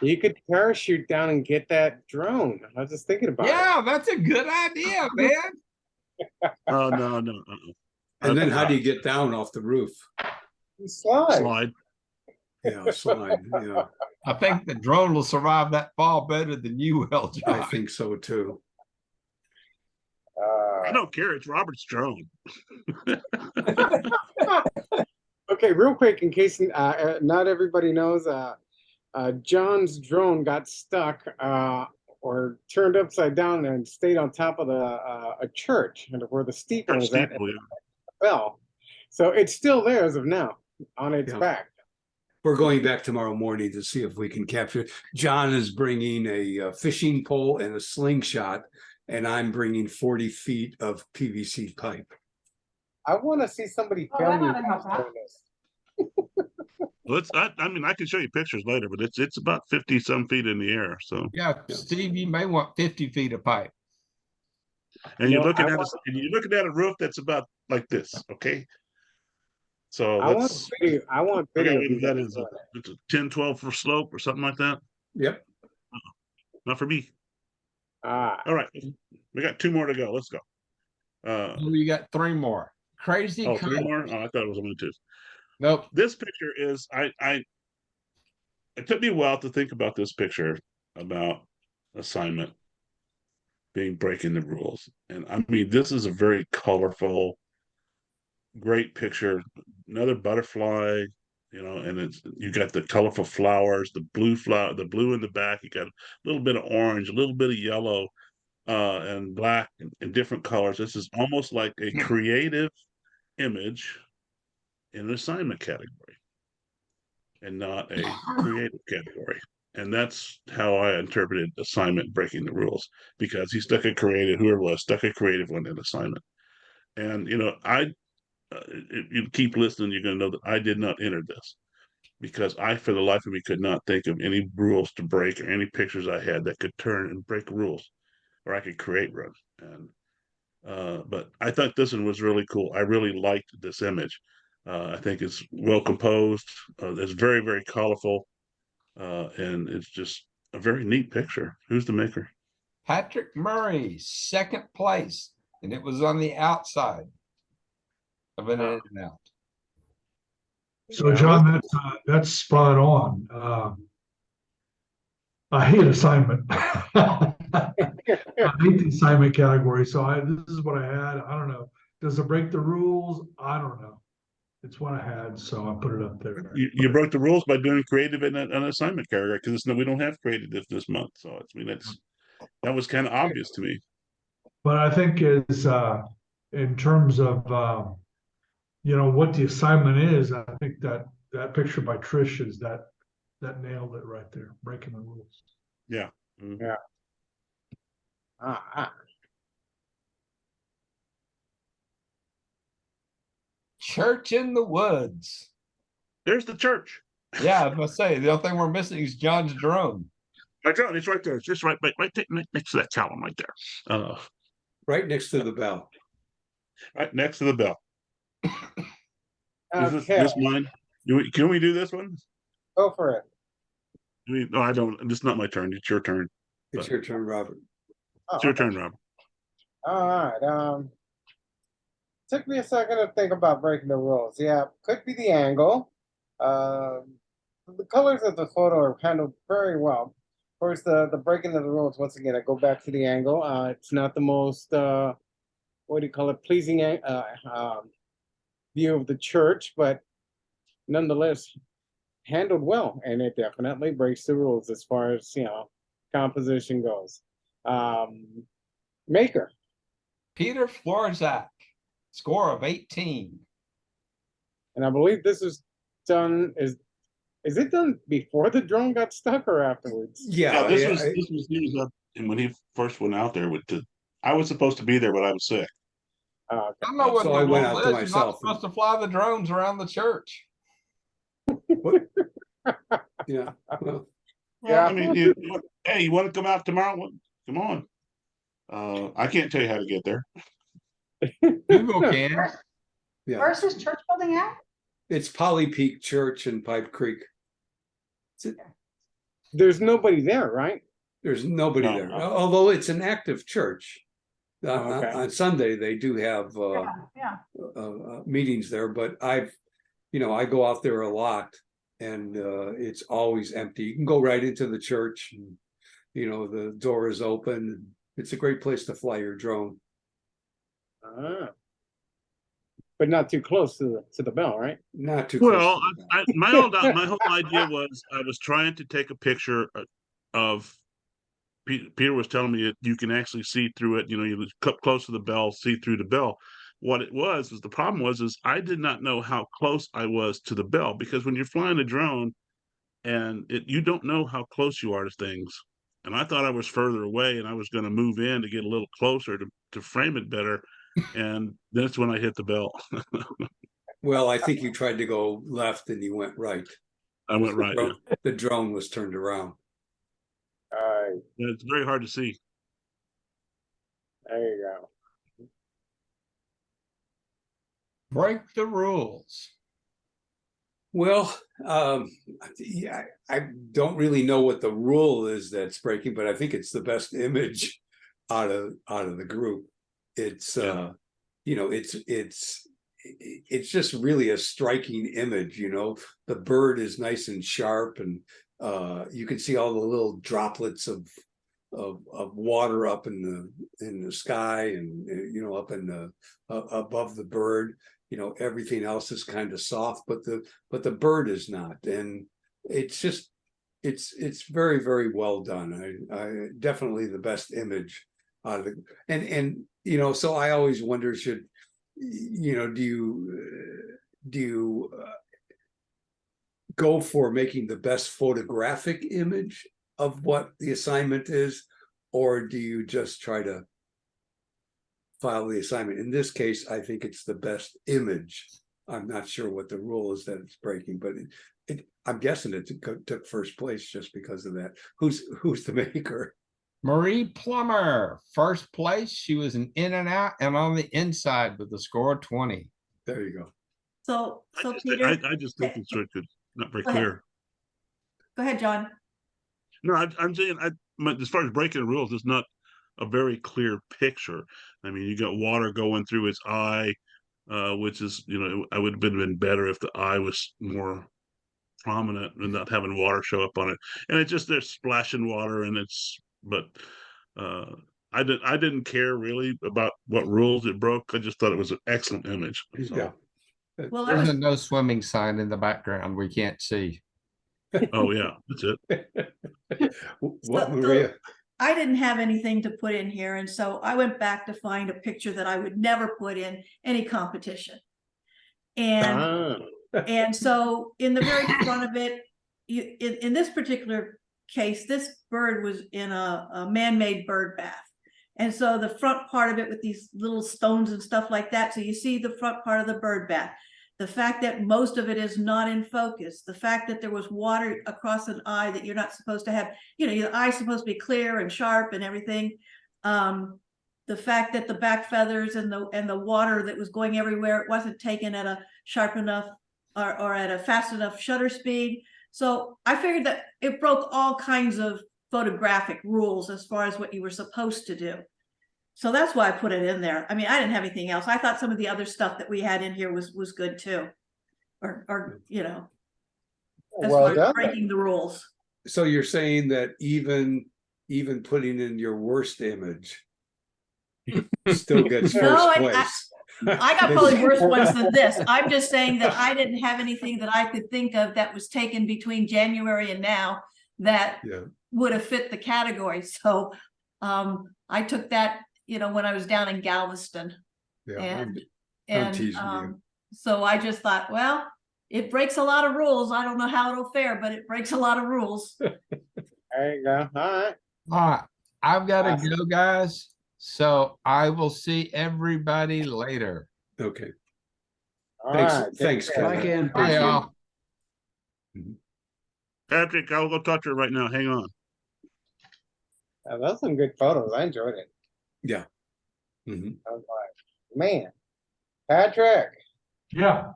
S1: You could parachute down and get that drone. I was just thinking about it.
S4: Yeah, that's a good idea, man.
S2: Oh, no.
S5: And then how do you get down off the roof?
S1: You slide.
S5: Yeah, slide. Yeah,
S4: I think the drone will survive that fall better than you will,
S5: I
S4: John.
S5: think so too.
S2: I don't care. It's Robert's drone.
S1: Okay, real quick, in case not everybody knows, John's drone got stuck or turned upside down and stayed on top of a church where the steeple was at.
S2: Steeple, yeah.
S1: Fell. So it's still there as of now on its back.
S5: We're going back tomorrow morning to see if we can capture it. John is bringing a fishing pole and a slingshot, and I'm bringing 40 feet of PVC pipe.
S1: I want to see somebody
S3: Oh,
S1: film
S3: I'm
S1: you
S3: not about that.
S1: doing this.
S2: Well, I mean, I can show you pictures later, but it's about 50 some feet in the air. So
S4: Yeah, Steve, you may want 50 feet of pipe.
S2: and you're
S1: No,
S2: looking
S1: I
S2: at
S1: want-
S2: you're looking at a roof that's about like this, okay? So
S1: I want video. I want video. of you
S2: that
S1: guys
S2: is
S1: doing
S2: it's a 10, 12 for slope or something like that.
S5: Yep.
S2: Not for me.
S1: it. Ah,
S2: All right, we got 2 more to go. Let's go.
S4: Oh, you got 3 more. Crazy.
S2: Oh, 3
S4: colors.
S2: more. Oh, I thought it was only 2.
S4: Nope.
S2: This picture is it took me a while to think about this picture about assignment being breaking the rules. And I mean, this is a very colorful, great picture. Another butterfly, and you got the colorful flowers, the blue in the back. You got a little bit of orange, a little bit of yellow, and black and different colors. This is almost like a creative image in an assignment category and not a creative category. And that's how I interpreted assignment breaking the rules, because he stuck a creative, whoever it was, stuck a creative one in assignment. And, if you keep listening, you're going to know that I did not enter this because I, for the life of me, could not think of any rules to break or any pictures I had that could turn and break rules or I could create runs. And, but I thought this one was really cool. I really liked this image. I think it's well composed. It's very, very colorful. And it's just a very neat picture. Who's the maker?
S4: Patrick Murray, 2nd place. And it was on the outside of an in and out.
S12: So John, that's spot on. I hate assignment. I hate the assignment category. So this is what I had. I don't know. Does it break the rules? I don't know. It's what I had, so I put it up there.
S2: You broke the rules by doing creative in an assignment category because we don't have creative this month. So that was kind of obvious to me.
S12: But I think is in terms of what the assignment is, I think that picture by Trish is that nailed it right there, breaking the rules.
S2: Yeah. Mhm.
S1: Yeah. Ah,
S4: Church in the woods.
S2: There's the church.
S4: Yeah, I must say the only thing we're missing is John's drone.
S2: My drone, it's right there. It's just right next to that column right there.
S5: Right next to the bell.
S2: Right next to the bell. Is
S1: okay,
S2: this mine? Can we do this one?
S1: go for it.
S2: No, I don't. It's not my turn. It's your turn.
S5: It's your turn, Robert.
S1: Oh,
S2: It's your
S1: okay.
S2: turn, Rob.
S1: All right. Took me a second to think about breaking the rules. Yeah, could be the angle. The colors of the photo are handled very well. Of course, the breaking of the rules, once again, I go back to the angle. It's not the most, what do you call it, pleasing view of the church, but nonetheless, handled well. And it definitely breaks the rules as far as, composition goes. Maker.
S4: Peter Florzak, score of 18.
S1: And I believe this is done, is it done before the drone got stuck or afterwards?
S5: Yeah,
S2: This was he was up, and when he first went out there I was supposed to be there, but I was sick.
S4: I don't know what
S5: So
S4: the
S5: I went
S4: rule
S5: out to
S4: is. You're not
S5: myself
S4: supposed to fly the drones around the church.
S5: yeah. Well,
S1: Yeah.
S2: I mean, hey, you want to come out tomorrow? Come on. I can't tell you how to get there.
S4: Google can.
S5: yeah.
S3: Where's this church building at?
S5: It's Polly Peak Church in Pipe Creek.
S1: There's nobody there, right?
S5: There's nobody
S2: No.
S5: there, although it's an active church.
S1: Okay.
S5: On Sunday, they do have
S3: Yeah.
S5: meetings there, but I go out there a lot and it's always empty. You can go right into the church and, the door is open. It's a great place to fly your drone.
S1: But not too close to the bell, right?
S5: Not too
S2: Well,
S5: close. To the
S2: my whole idea was I was trying to take a picture of. Peter was telling me that you can actually see through it. You come close to the bell, see through the bell. What it was the problem was I did not know how close I was to the bell, because when you're flying a drone and you don't know how close you are to things. And I thought I was further away, and I was going to move in to get a little closer to frame it better. And that's when I hit the bell.
S5: Well, I think you tried to go left and you went right.
S2: I went right.
S5: The drone was turned around.
S2: It's very hard to see.
S1: There you go.
S4: Break the rules.
S5: Well, yeah, I don't really know what the rule is that's breaking, but I think it's the best image out of the group. It's it's just really a striking image. The bird is nice and sharp, and you can see all the little droplets of water up in the sky, and up in the above the bird. Everything else is kind of soft, but the bird is not, and it's very, very well done. I definitely the best image out of the, and so I always wonder, do you go for making the best photographic image of what the assignment is, or do you just try to file the assignment? In this case, I think it's the best image. I'm not sure what the rule is that it's breaking, but I'm guessing it took first place just because of that. Who's the maker?
S4: Marie Plummer, first place. She was an in and out and on the inside with a score of 20.
S5: There you go.
S7: So Peter,
S2: I just think it's not very clear.
S7: Go ahead, John.
S2: No, I'm saying as far as breaking the rules, it's not a very clear picture. I mean, you got water going through its eye, which is, I would have been better if the eye was more prominent and not having water show up on it. And it's just there's splashing water and but I didn't care really about what rules it broke. I just thought it was an excellent image. So.
S5: Yeah.
S7: Well, I
S4: There's a
S7: was,
S4: no swimming sign in the background we can't see.
S2: Oh yeah, that's it.
S5: What,
S7: So-
S5: Maria?
S7: I didn't have anything to put in here, and so I went back to find a picture that I would never put in any competition. And And so in the very front of it, in this particular case, this bird was in a man-made bird bath. And so the front part of it with these little stones and stuff like that. So you see the front part of the bird bath. The fact that most of it is not in focus, the fact that there was water across an eye that you're not supposed to have, you know, your eye's supposed to be clear and sharp and everything. The fact that the back feathers and the water that was going everywhere, it wasn't taken at a sharp enough or at a fast enough shutter speed. So I figured that it broke all kinds of photographic rules as far as what you were supposed to do. So that's why I put it in there. I mean, I didn't have anything else. I thought some of the other stuff that we had in here was good too. Or you know, as
S1: Well
S7: far as
S1: done.
S7: breaking the rules.
S5: So you're saying that even putting in your worst image still gets
S7: No,
S5: first
S7: I
S5: place.
S7: got probably worse ones than this. I'm just saying that I didn't have anything that I could think of that was taken between January and now that
S5: Yeah.
S7: would have fit the category. So I took that, you know, when I was down in Galveston.
S5: Yeah.
S7: And
S5: teasing you.
S7: so I just thought, well, it breaks a lot of rules. I don't know how it'll fare, but it breaks a lot of rules.
S1: There you go. All right.
S4: All right, I've got to
S1: Awesome.
S4: go, guys. So I will see everybody later.
S5: Okay.
S1: All
S5: Thanks.
S1: right. Take
S5: Thanks,
S1: care.
S6: Bye, Ken.
S4: Bye, y'all.
S2: Patrick, I'll go talk to her right now. Hang on.
S1: Those are some good photos. I enjoyed it.
S5: Yeah. Mhm.
S1: I was like, man, Patrick,
S12: Yeah,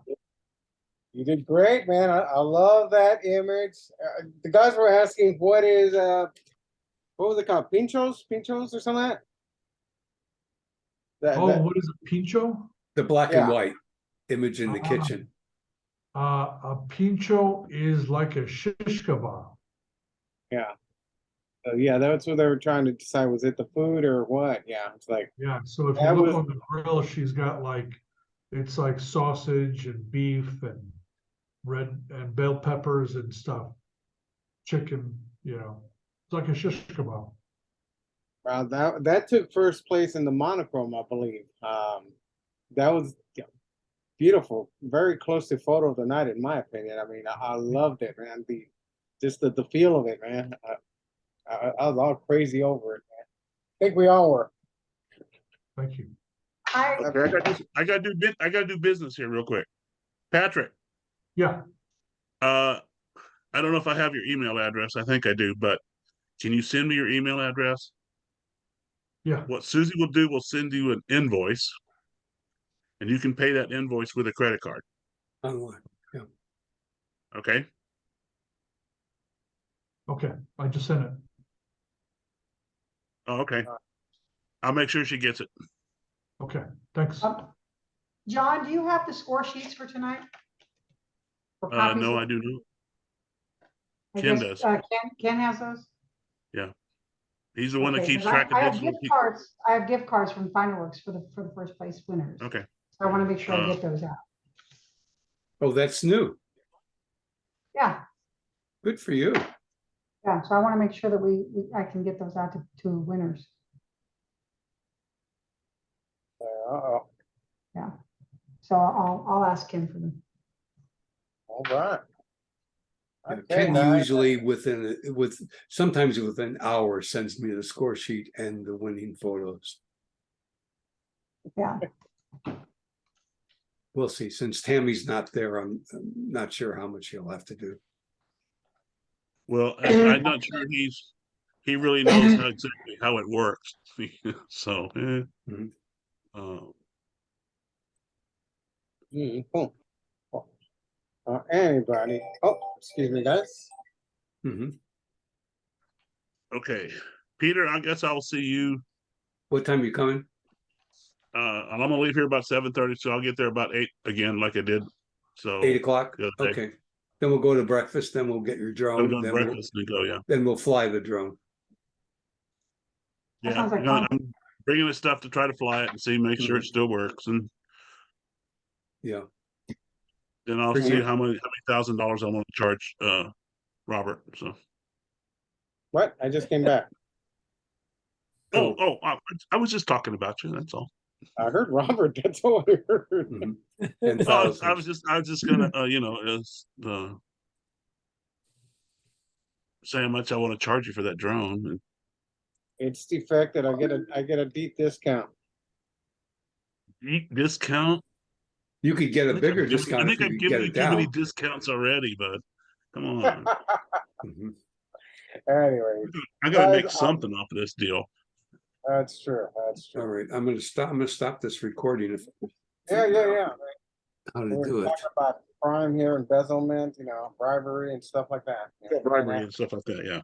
S1: you did great, man. I love that image. The guys were asking what was it called? Pinchos or something like that?
S12: oh, what is a pincho?
S5: The black and
S1: Yeah.
S5: white image in the kitchen.
S12: A pincho is like a shish kebab.
S1: Yeah. Yeah, that's what they were trying to decide. Was it the food or what? Yeah, it's like,
S12: Yeah, so if you
S1: That
S12: look
S1: was-
S12: on the grill, she's got like, it's like sausage and beef and red and bell peppers and stuff. Chicken, you know, it's like a shish kebab.
S1: that took first place in the monochrome, I believe. That was beautiful, very close to photo of the night, in my opinion. I mean, I loved it, man. The feel of it, man. I was all crazy over it, man. I think we all were.
S12: Thank you.
S2: Okay, I gotta do business here real quick. Patrick,
S12: Yeah,
S2: I don't know if I have your email address. I think I do, but can you send me your email address?
S12: yeah,
S2: What Susie will do, will send you an invoice, and you can pay that invoice with a credit card.
S5: Online.
S2: Okay.
S12: okay, I just sent it.
S2: Oh, okay. I'll make sure she gets it.
S12: Okay, thanks.
S3: John, do you have the score sheets for tonight? Or copies
S2: No,
S3: of-
S2: I do not.
S3: I
S2: Ken
S3: guess,
S2: does.
S3: Ken has those?
S2: He's the one that
S3: Okay,
S2: keeps
S3: 'cause
S2: track
S3: I
S2: of
S3: have
S2: digital.
S3: gift cards. I have gift cards from Fineworks for the first place winners.
S2: Okay.
S3: So I want to make sure I get those out.
S5: Oh, that's new.
S3: Yeah,
S5: Good for you.
S3: yeah. So I want to make sure that I can get those out to winners.
S1: Uh-oh.
S3: Yeah. So I'll ask Ken for them.
S1: All right.
S5: Ken
S1: guys.
S5: usually sometimes within an hour sends me the score sheet and the winning photos.
S3: Yeah.
S5: We'll see. Since Tammy's not there, I'm not sure how much he'll have to do.
S2: Well, I'm not sure he really knows exactly how it works. So,
S5: Mhm.
S1: Cool. Anybody? Oh, excuse me, guys.
S5: Mhm.
S2: okay, Peter, I guess I'll see you.
S5: What time you coming?
S2: I'm gonna leave here about 7:30, so I'll get there about 8 again, like I did. So
S5: 8 o'clock?
S2: the other day.
S5: Okay. Then we'll go to breakfast, then we'll get your
S2: I'll
S5: drone,
S2: go to
S5: then
S2: breakfast and go, yeah.
S5: then we'll fly the drone.
S3: That
S2: Yeah,
S3: sounds like
S2: I'm
S3: fun.
S2: bringing the stuff to try to fly it and see, make sure it still works, and
S5: Yeah.
S2: then I'll
S5: Bring
S2: see
S5: it.
S2: how many $1,000 I want to charge Robert. So
S1: What? I just came back.
S2: I was just talking about you. That's all.
S1: I heard Robert. That's all I heard.
S5: And
S2: I was
S5: thousands.
S2: just gonna say how much I want to charge you for that drone. And
S1: It's defected. I get a deep discount.
S2: deep discount.
S5: You could get a bigger
S2: I
S5: discount if
S2: think
S5: you
S2: I've
S5: could
S2: given
S5: get
S2: you
S5: it
S2: too many
S5: down.
S2: discounts already, bud. Come on.
S5: Mhm.
S1: Anyway,
S2: I gotta make
S1: guys,
S2: something off of this deal.
S1: that's true. That's
S5: All
S1: true.
S5: right, I'm gonna stop this recording if
S1: Yeah.
S5: how to
S1: We're
S5: do it.
S1: talking about crime here, embezzlement, bribery and stuff like that.
S2: Bribery and stuff like that, yeah.